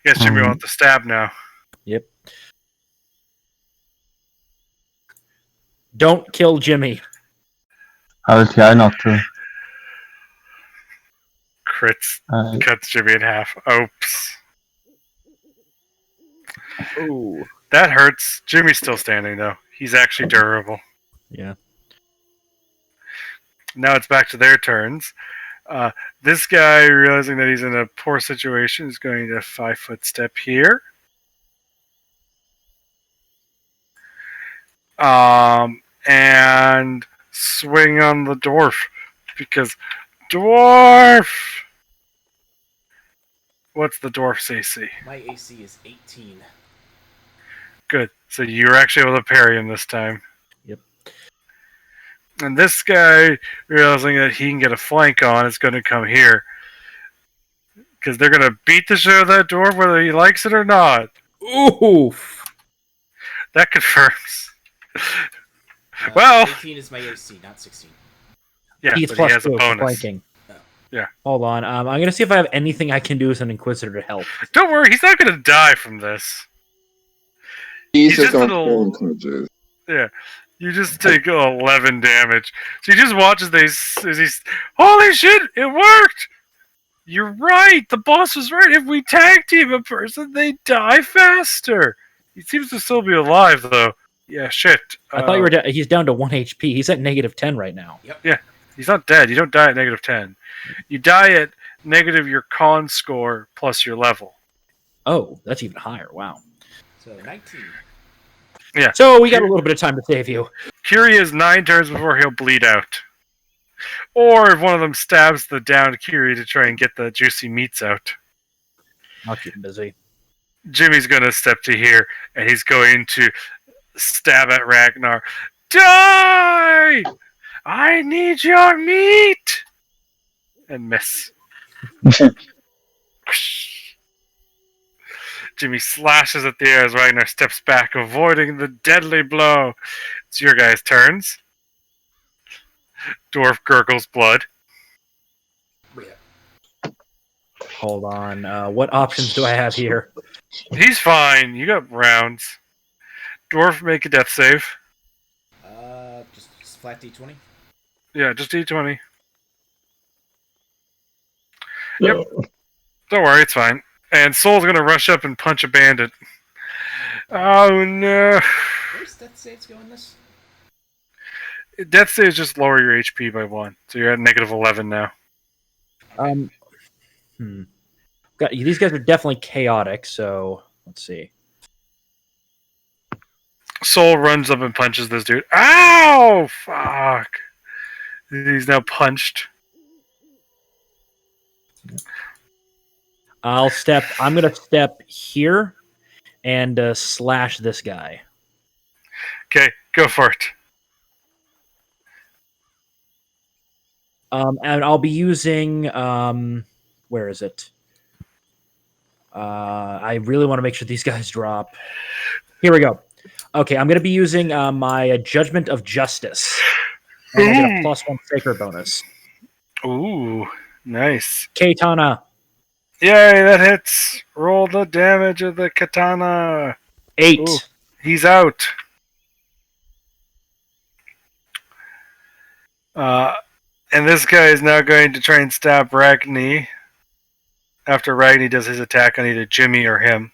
guess Jimmy wants to stab now. Yep. Don't kill Jimmy. I'll try not to. Crits cuts Jimmy in half. Oops. Ooh. That hurts. Jimmy's still standing, though. He's actually durable. Yeah. Now it's back to their turns. This guy, realizing that he's in a poor situation, is going to 5-foot step here. and swing on the dwarf because dwarf. What's the dwarf's AC? My AC is 18. Good. So you're actually able to parry him this time. Yep. And this guy, realizing that he can get a flank on, is going to come here. Because they're going to beat the shit out of that dwarf whether he likes it or not. Oof. That confirms. Well, 18 is my AC, not 16. yeah, He's but plus he has a 2 for bonus. flanking. Oh. Yeah. Hold on. I'm going to see if I have anything I can do as an Inquisitor to help. Don't worry, he's not going to die from this. He's just just on a little- phone coaches. Yeah. You just take 11 damage. So he just watches these. Holy shit! It worked! You're right! The boss was right. If we tag team a person, they die faster. He seems to still be alive, though. Yeah, shit. I thought you were. He's down to 1 HP. He's at -10 right now. Yep. He's not dead. You don't die at -10. You die at negative your con score plus your level. Oh, that's even higher. Wow. So 19. So we got a little bit of time to save you. Curie has 9 turns before he'll bleed out. Or if one of them stabs the downed Curie to try and get the juicy meats out. I'll keep him busy. Jimmy's going to step to here, and he's going to stab at Ragnar. Die! I need your meat! And miss. Jimmy slashes at the air as Ragnar steps back, avoiding the deadly blow. It's your guys' turns. Dwarf gurgles blood. Hold on. What options do I have here? He's fine. You got rounds. Dwarf, make a death save. Just flat D20. Yeah, just D20. Yep. Don't worry, it's fine. And Soul's gonna rush up and punch a bandit. Oh no. Where's death saves go in this? Death saves just lower your HP by 1. So you're at -11 now. These guys are definitely chaotic, so let's see. Soul runs up and punches this dude. Ow! Fuck. He's now punched. I'm gonna step here and slash this guy. Okay, go for it. And I'll be using where is it? I really want to make sure these guys drop. Here we go. Okay, I'm gonna be using my Judgment of Justice. And I get a +1 sacred bonus. Ooh, nice. Katana. Yay, that hits. Roll the damage of the katana. 8. Ooh, he's out. And this guy is now going to try and stab Ragni. After Ragni does his attack on either Jimmy or him.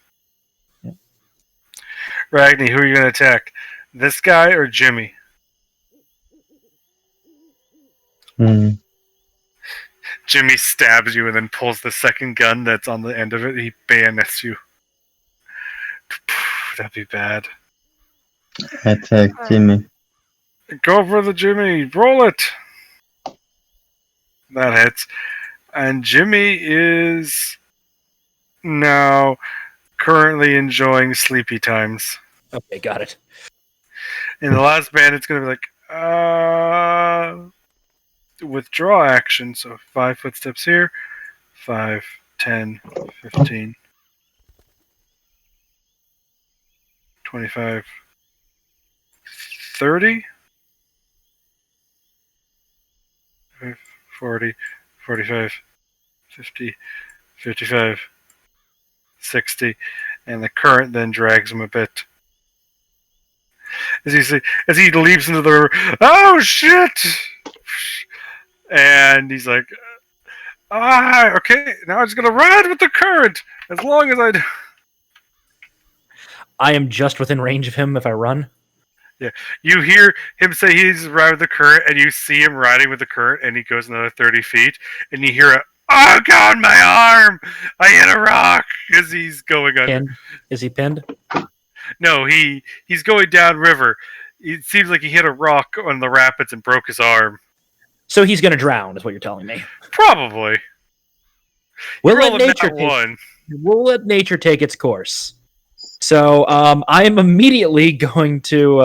Yep. Ragni, who are you going to attack? This guy or Jimmy? Jimmy stabs you and then pulls the second gun that's on the end of it. He bayonets you. That'd be bad. Attack Jimmy. Go for the Jimmy. Roll it. That hits. And Jimmy is now currently enjoying sleepy times. Okay, got it. And the last bandit's going to be like, withdraw action. So 5 footsteps here. 5, 10, 15, 25, 30, 40, 45, 50, 55, 60, and the current then drags him a bit. As he leaps into the river, oh shit! And he's like, okay, now I'm just gonna ride with the current as long as I do. I am just within range of him if I run. Yeah, you hear him say he's riding with the current, and you see him riding with the current, and he goes another 30 feet, and you hear oh god, my arm! I hit a rock as he's going under. Pinned? Is he pinned? No, he's going down river. It seems like he hit a rock on the rapids and broke his arm. So he's going to drown, is what you're telling me. Probably. We'll rolled let a nature nat take. one. We'll let nature take its course. So I am immediately going to.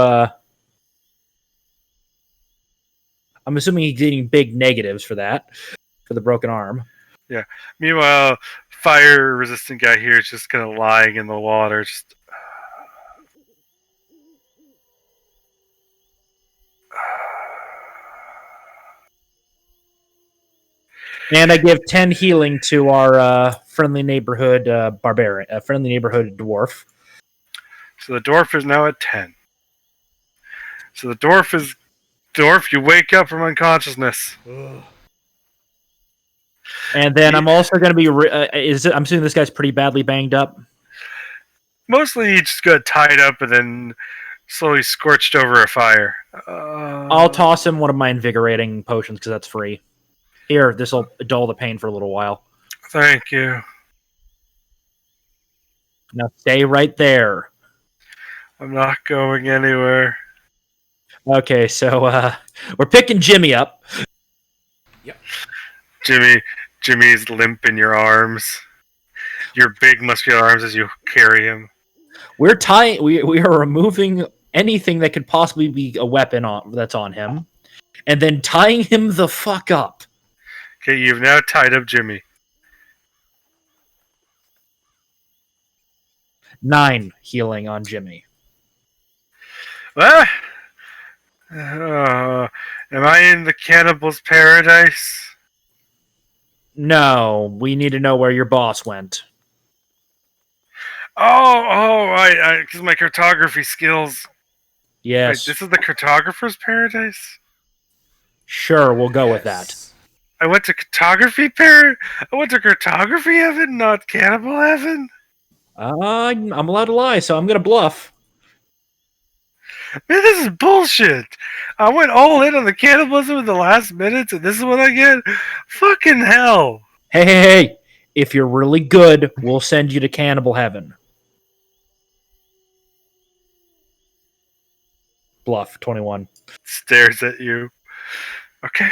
I'm assuming he's getting big negatives for that, for the broken arm. Yeah. Meanwhile, fire-resistant guy here is just kind of lying in the water. Just. And I give 10 healing to our friendly neighborhood barbarian, friendly neighborhood dwarf. So the dwarf is now at 10. So the dwarf, you wake up from unconsciousness. Ugh. And then I'm also going to be. I'm assuming this guy's pretty badly banged up. Mostly he just got tied up and then slowly scorched over a fire. I'll toss him one of my invigorating potions because that's free. Here, this will dull the pain for a little while. Thank you. Now stay right there. I'm not going anywhere. Okay, so we're picking Jimmy up. Jimmy's limp in your arms. Your big muscular arms as you carry him. We're tying. We are removing anything that could possibly be a weapon that's on him, and then tying him the fuck up. Okay, you've now tied up Jimmy. 9 healing on Jimmy. Ah! Am I in the cannibal's paradise? No, we need to know where your boss went. Right, because my cartography skills. Yes. Wait, this is the cartographer's paradise? Sure, we'll go with that. I went to cartography heaven, not cannibal heaven? I'm allowed to lie, so I'm going to bluff. Man, this is bullshit. I went all in on the cannibalism in the last minutes, and this is what I get? Fucking hell. Hey. If you're really good, we'll send you to cannibal heaven. Bluff, 21. Stares at you. Okay.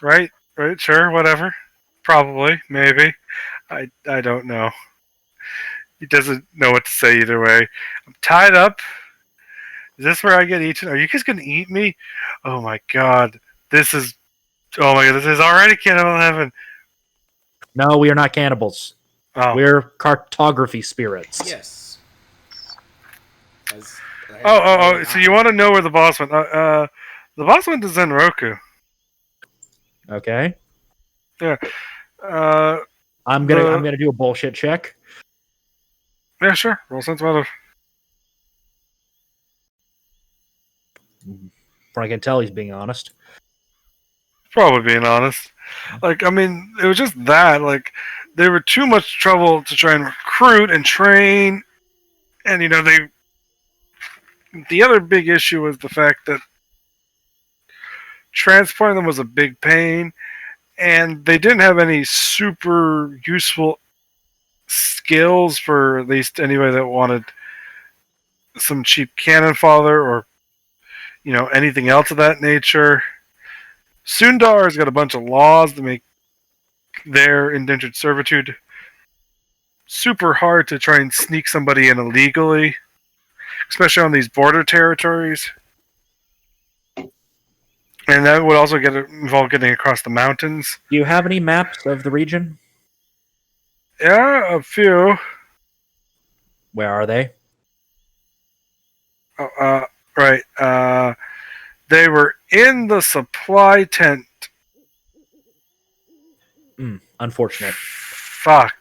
Right, sure, whatever. Probably, maybe. I don't know. He doesn't know what to say either way. I'm tied up. Is this where I get eaten? Are you guys gonna eat me? Oh my god. This is already cannibal heaven. No, we are not cannibals. Oh. We're cartography spirits. Yes. So you want to know where the boss went? The boss went to Zenroku. Okay. Yeah. I'm gonna do a bullshit check. Yeah, sure. Roll sense motive. From what I can tell, he's being honest. Probably being honest. Like, I mean, it was just that. Like, they were too much trouble to try and recruit and train. And, the other big issue was the fact that transporting them was a big pain. And they didn't have any super useful skills for at least anybody that wanted some cheap cannon fodder or, anything else of that nature. Sundar's got a bunch of laws that make their indentured servitude super hard to try and sneak somebody in illegally, especially on these border territories. And that would also involve getting across the mountains. Do you have any maps of the region? Yeah, a few. Where are they? Right. They were in the supply tent. Unfortunate. Fuck.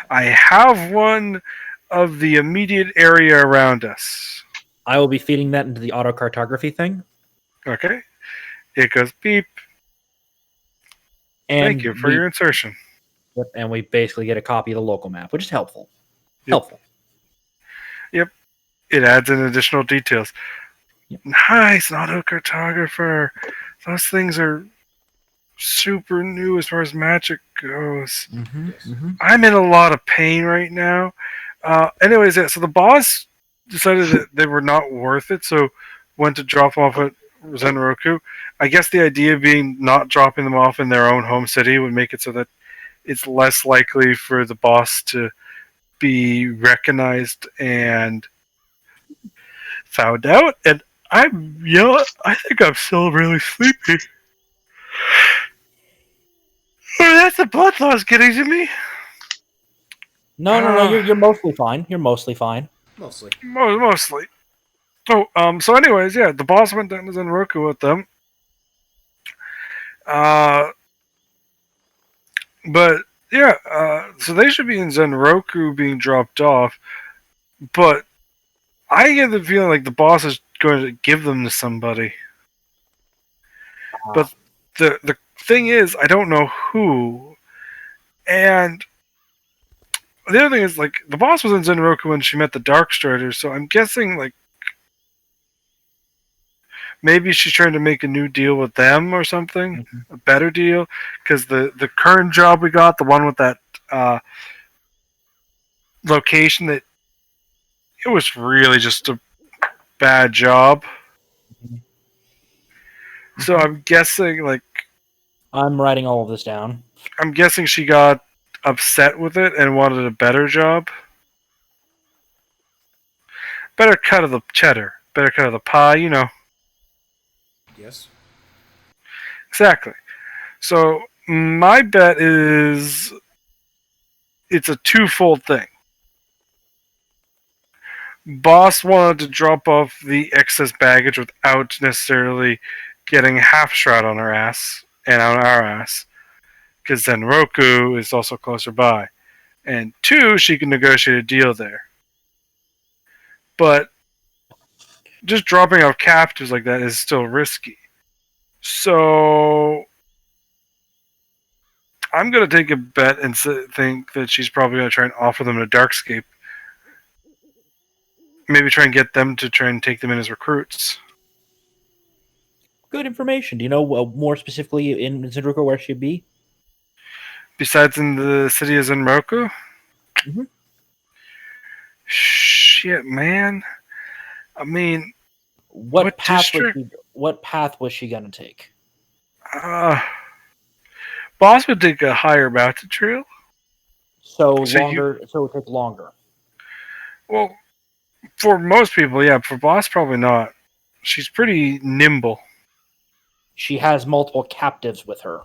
I have one of the immediate area around us. I will be feeding that into the auto cartography thing. Okay. It goes beep. And Thank you for your insertion. Yep, and we basically get a copy of the local map, which is helpful. Yep. Helpful. Yep. It adds in additional details. Yep. Nice, an auto cartographer. Those things are super new as far as magic goes. Mm-hmm. Yes. Mm-hmm. I'm in a lot of pain right now. Anyways, yeah, so the boss decided that they were not worth it, so went to drop off at Zenroku. I guess the idea being not dropping them off in their own home city would make it so that it's less likely for the boss to be recognized and found out. And I think I'm still really sleepy. Oh, that's the blood loss getting to me. No. You're mostly fine. You're mostly fine. Mostly. Mostly. Oh, so anyways, yeah, the boss went down to Zenroku with them. Uh, but yeah, so they should be in Zenroku being dropped off. But I get the feeling like the boss is going to give them to somebody. But the thing is, I don't know who. And the other thing is, like, the boss was in Zenroku when she met the Darkstriders, so I'm guessing, like, maybe she's trying to make a new deal with them or something, a better deal. Because the current job we got, the one with that location, that it was really just a bad job. So I'm guessing, like, I'm writing all of this down. I'm guessing she got upset with it and wanted a better job. Better cut of the cheddar. Better cut of the pie, you know. Yes. Exactly. So my bet is it's a twofold thing. Boss wanted to drop off the excess baggage without necessarily getting half shroud on her ass and on our ass, because then Roku is also closer by. And two, she can negotiate a deal there. But just dropping off captives like that is still risky. So I'm going to take a bet and think that she's probably going to try and offer them a Darkscape. Maybe try and get them to try and take them in as recruits. Good information. Do you know more specifically in Zenroku where she'd be? Besides in the city of Zenroku? Mhm. Shit, man. I mean, what district? What path was she gonna take? Boss would take a higher mountain trail. So So you, longer. So it would take longer. well, for most people, yeah. For Boss, probably not. She's pretty nimble. She has multiple captives with her.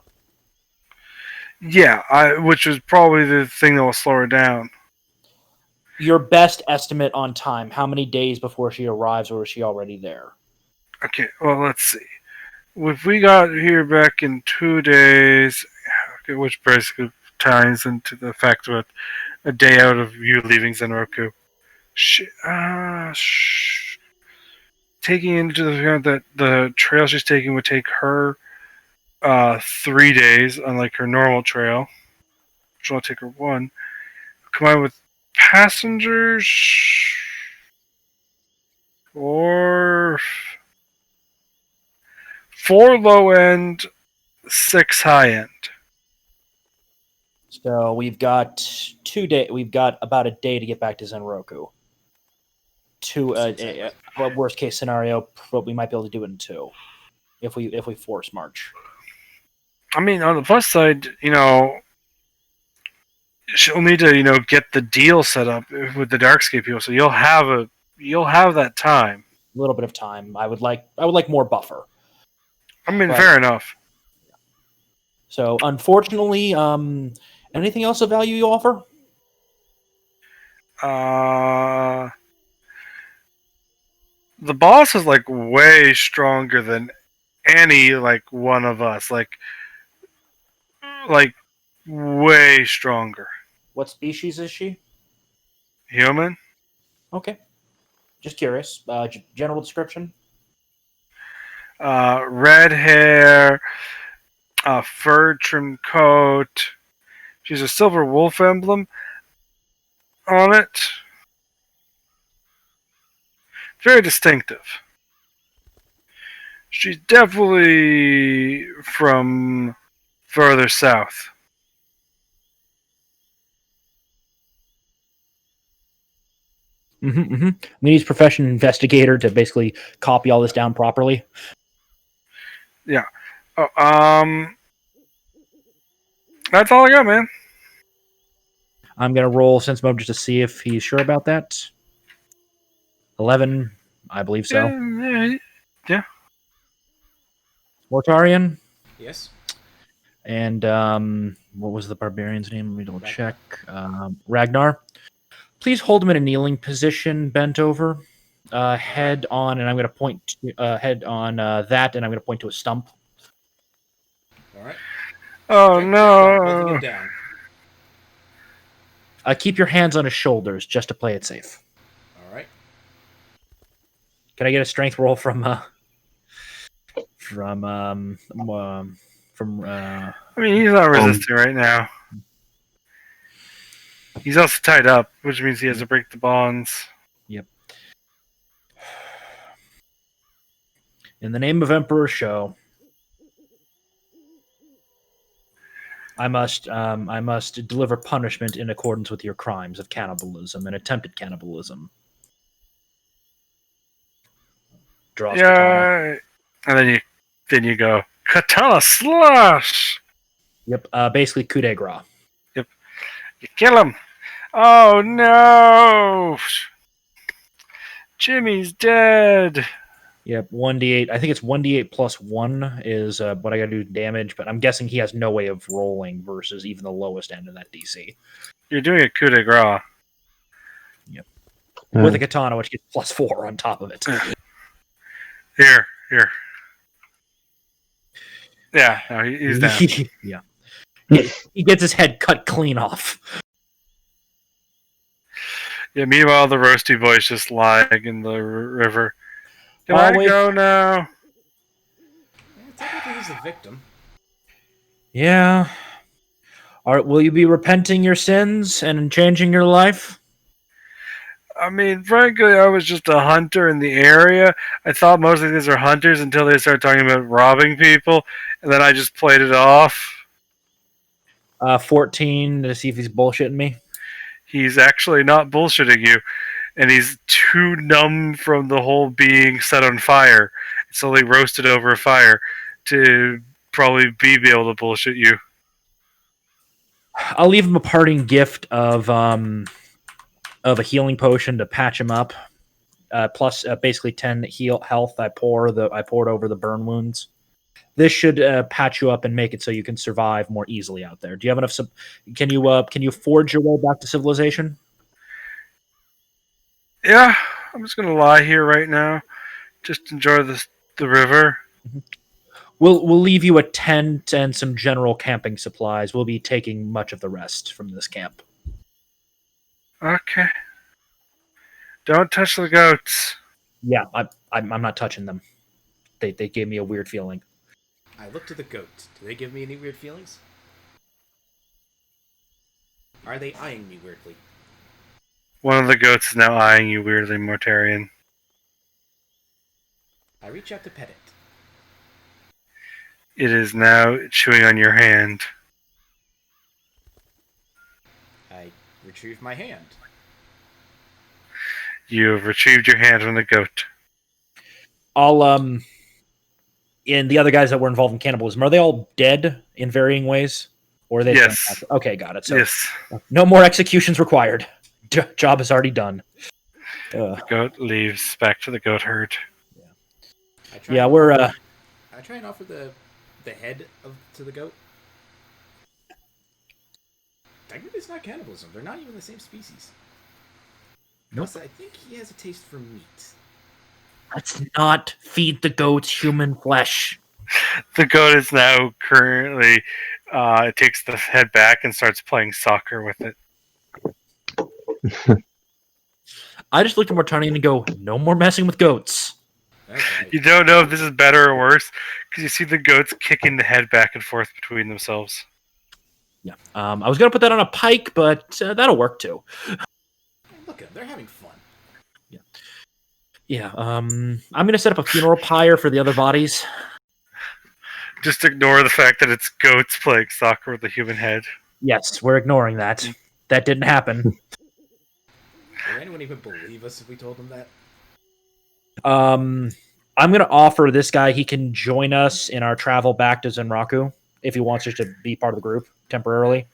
Yeah, which is probably the thing that will slow her down. Your best estimate on time. How many days before she arrives, or is she already there? Okay, well, let's see. If we got here back in 2 days, okay, which basically ties into the fact of a day out of you leaving Zenroku. Taking into account that the trail she's taking would take her 3 days, unlike her normal trail, which will take her one. Combined with passengers, or 4 low end, 6 high end. So we've got 2 days. We've got about a day to get back to Zenroku. A worst case scenario, but we might be able to do it in 2 if we force March. I mean, on the plus side, she'll need to, get the deal set up with the Darkscape people, so you'll have that time. A little bit of time. I would like more buffer. I mean, But- fair enough. So unfortunately, anything else of value you offer? The boss is like way stronger than any like one of us. Like way stronger. What species is she? Human. Okay, just curious. General description. Red hair, fur trimmed coat. She's a silver wolf emblem on it. Very distinctive. She's definitely from further south. I'm gonna use professional investigator to basically copy all this down properly. Oh, that's all I got, man. I'm gonna roll sense motive just to see if he's sure about that. 11, I believe so. Yeah. Mortarian Yes. and what was the barbarian's name? Let me double check. Ragnar. Please hold him in a kneeling position, bent over, head on, and I'm going to point to, head on that, and I'm going to point to a stump. All right. Oh Check while holding no. him down. Keep your hands on his shoulders just to play it safe. All right. Can I get a strength roll from? I mean, he's not resisting right now. He's also tied up, which means he has to break the bonds. Yep. In the name of Emperor Show, I must deliver punishment in accordance with your crimes of cannibalism and attempted cannibalism. Draws katana. Yeah. And then you go katana slash. Yep. Basically coup de grace. You kill him. Oh no. Jimmy's dead. Yep, 1d8. I think it's 1d8 plus 1 is what I got to do damage, but I'm guessing he has no way of rolling versus even the lowest end of that DC. You're doing a coup de grace. Yep. With a katana, which gets plus 4 on top of it. Here. Yeah, no, he's down. Yeah. He gets his head cut clean off. Yeah, meanwhile, the roasty boy's just lying in the river. Can I go now? Yeah, technically, he's the victim. Yeah. All right, will you be repenting your sins and changing your life? I mean, frankly, I was just a hunter in the area. I thought most of these are hunters until they started talking about robbing people, and then I just played it off. 14 to see if he's bullshitting me. He's actually not bullshitting you, and he's too numb from the whole being set on fire, slowly roasted over a fire, to probably be able to bullshit you. I'll leave him a parting gift of a healing potion to patch him up. Plus basically 10 health. I poured over the burn wounds. This should patch you up and make it so you can survive more easily out there. Do you have enough? Can you forge your way back to civilization? Yeah, I'm just gonna lie here right now. Just enjoy the river. We'll leave you a tent and some general camping supplies. We'll be taking much of the rest from this camp. Okay. Don't touch the goats. Yeah, I'm not touching them. They gave me a weird feeling. I look to the goat. Do they give me any weird feelings? Are they eyeing me weirdly? One of the goats is now eyeing you weirdly, Mortarian. I reach out to pet it. It is now chewing on your hand. I retrieve my hand. You have retrieved your hand from the goat. I'll and the other guys that were involved in cannibalism, are they all dead in varying ways? Or are they? Yes. Okay, got it. So Yes. no more executions required. Job is already done. The goat leaves back to the goat herd. We're I try and offer the head to the goat. Technically, it's not cannibalism. They're not even the same species. Nope. Plus, I think he has a taste for meat. Let's not feed the goats human flesh. The goat is now currently, it takes the head back and starts playing soccer with it. I just looked at Mortani and go, no more messing with goats. Okay. You don't know if this is better or worse, because you see the goats kicking the head back and forth between themselves. Yeah. I was going to put that on a pike, but that'll work too. Look at them. They're having fun. Yeah. I'm going to set up a funeral pyre for the other bodies. Just ignore the fact that it's goats playing soccer with a human head. Yes, we're ignoring that. That didn't happen. Would anyone even believe us if we told them that? I'm gonna offer this guy he can join us in our travel back to Zenraku if he wants us to be part of the group temporarily.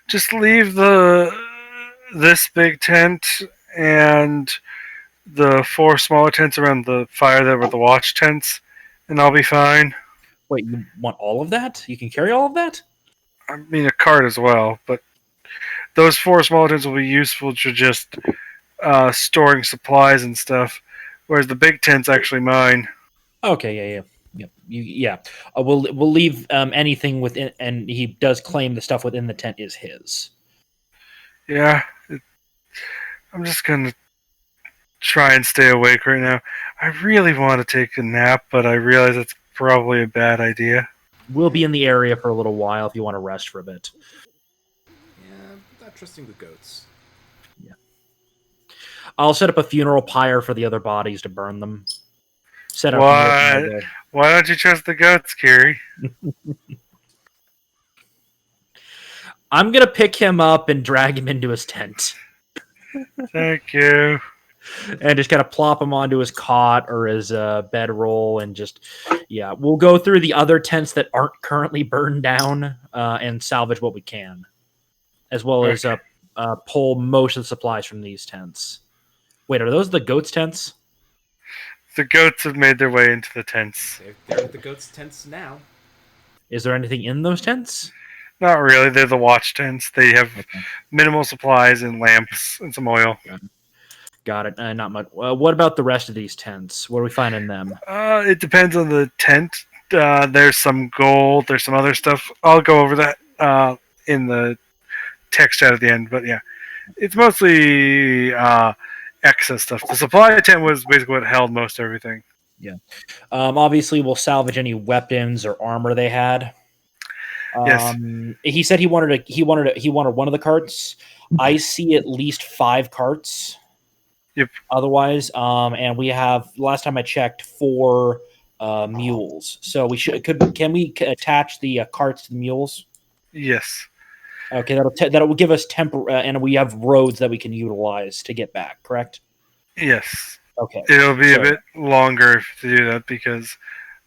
Just leave this big tent and the 4 smaller tents around the fire that were the watch tents, and I'll be fine. Wait, you want all of that? You can carry all of that? I mean, a cart as well, but those 4 smaller tents will be useful to just storing supplies and stuff, whereas the big tent's actually mine. Okay, yeah. We'll leave anything within, and he does claim the stuff within the tent is his. Yeah, I'm just gonna try and stay awake right now. I really want to take a nap, but I realize it's probably a bad idea. We'll be in the area for a little while if you want to rest for a bit. Yeah, I'm not trusting the goats. I'll set up a funeral pyre for the other bodies to burn them. Set up What? Why don't you trust the goats, Kiri? I'm gonna pick him up and drag him into his tent. Thank you. And just kind of plop him onto his cot or his bedroll, and we'll go through the other tents that aren't currently burned down and salvage what we can, as well as pull most of the supplies from these tents. Wait, are those the goats' tents? The goats have made their way into the tents. They're the goats' tents now. Is there anything in those tents? Not really. They're the watch tents. They have minimal supplies and lamps and some oil. Got it. Not much. What about the rest of these tents? What do we find in them? It depends on the tent. There's some gold. There's some other stuff. I'll go over that in the text chat at the end. But yeah, it's mostly excess stuff. The supply tent was basically what held most everything. Yeah. Obviously, we'll salvage any weapons or armor they had. Yes. He said he wanted one of the carts. I see at least 5 carts. Yep. Otherwise, and we have, last time I checked, 4 mules. So can we attach the carts to the mules? Yes. Okay, that'll give us and we have roads that we can utilize to get back. Correct? Yes. Okay. It'll be a bit longer to do that because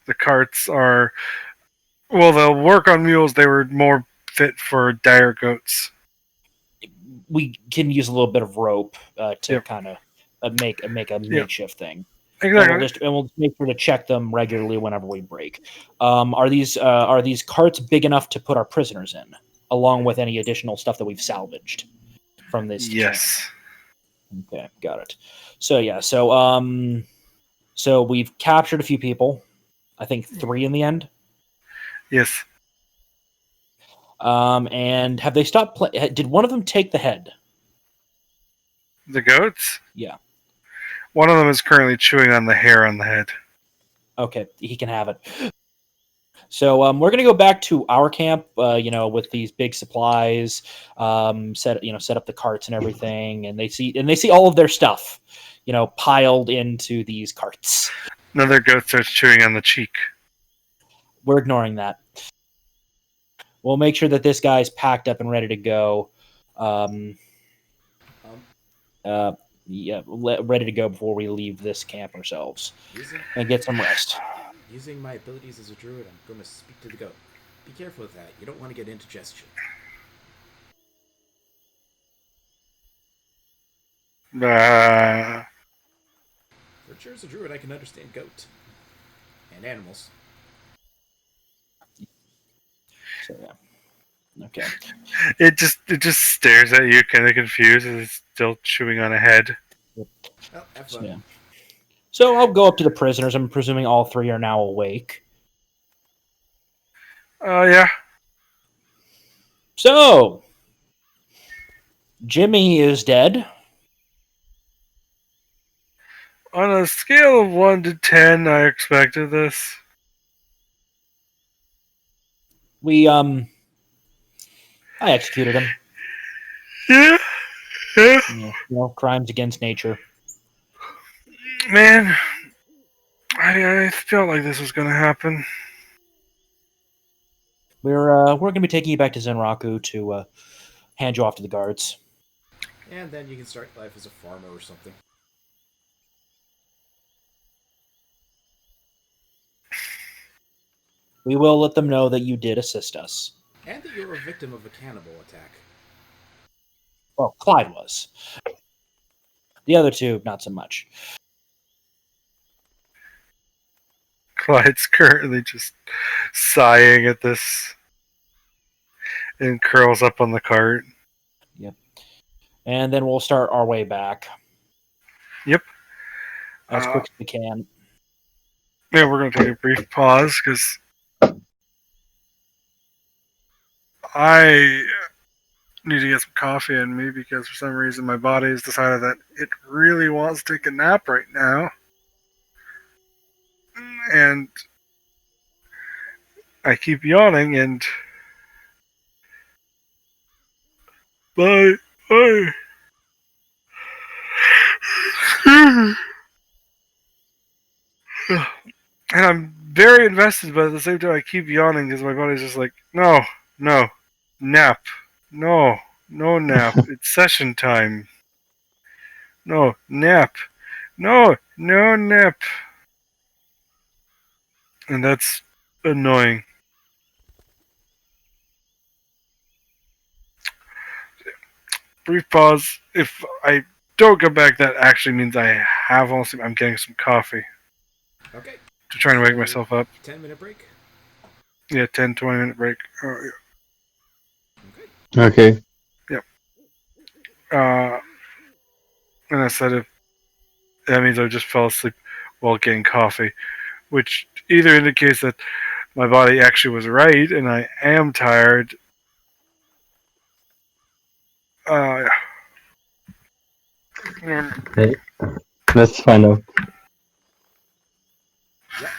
the carts are. Well, they'll work on mules. They were more fit for dire goats. We can use a little bit of rope to kind of make a makeshift thing. Exactly. And we'll make sure to check them regularly whenever we break. Are these carts big enough to put our prisoners in, along with any additional stuff that we've salvaged from this? Yes. Camp? Okay, got it. So we've captured a few people. I think 3 in the end. Yes. And have they stopped? Did one of them take the head? The goats? Yeah. One of them is currently chewing on the hair on the head. Okay, he can have it. So we're gonna go back to our camp, with these big supplies, set up the carts and everything, and they see all of their stuff, piled into these carts. Another goat starts chewing on the cheek. We're ignoring that. We'll make sure that this guy's packed up and ready to go. Ready to go before we leave this camp ourselves and get some rest. Using my abilities as a druid, I'm going to speak to the goat. Be careful with that. You don't want to get indigestion. For sure, as a druid, I can understand goat and animals. So yeah, okay. It just stares at you, kind of confused, as it's still chewing on a head. Well, have fun. Yeah. So I'll go up to the prisoners. I'm presuming all 3 are now awake. Yeah. So Jimmy is dead. On a scale of 1 to 10, I expected this. I executed him. Yeah. Crimes against nature. Man, I felt like this was going to happen. We're going to be taking you back to Zenraku to hand you off to the guards. And then you can start life as a farmer or something. We will let them know that you did assist us. And that you're a victim of a cannibal attack. Well, Clyde was. The other two, not so much. Clyde's currently just sighing at this and curls up on the cart. Yep. And then we'll start our way back. Yep. As quick as we can. Yeah, we're going to take a brief pause because I need to get some coffee in me because for some reason my body has decided that it really wants to take a nap right now. And I keep yawning and bye. Bye. And I'm very invested, but at the same time, I keep yawning because my body's just like, no, no, nap, no, no nap. It's session time. No nap, no, no nap, and that's annoying. Brief pause. If I don't come back, that actually means I have also. I'm getting some coffee Okay. to try and wake So, myself up. 10-minute break. Yeah, 10, 20 minute break. Oh, Okay. Okay. yeah. And I said if that means I just fell asleep while getting coffee, which either indicates that my body actually was right and I am tired. Yeah. Okay. Let's find out. Yep.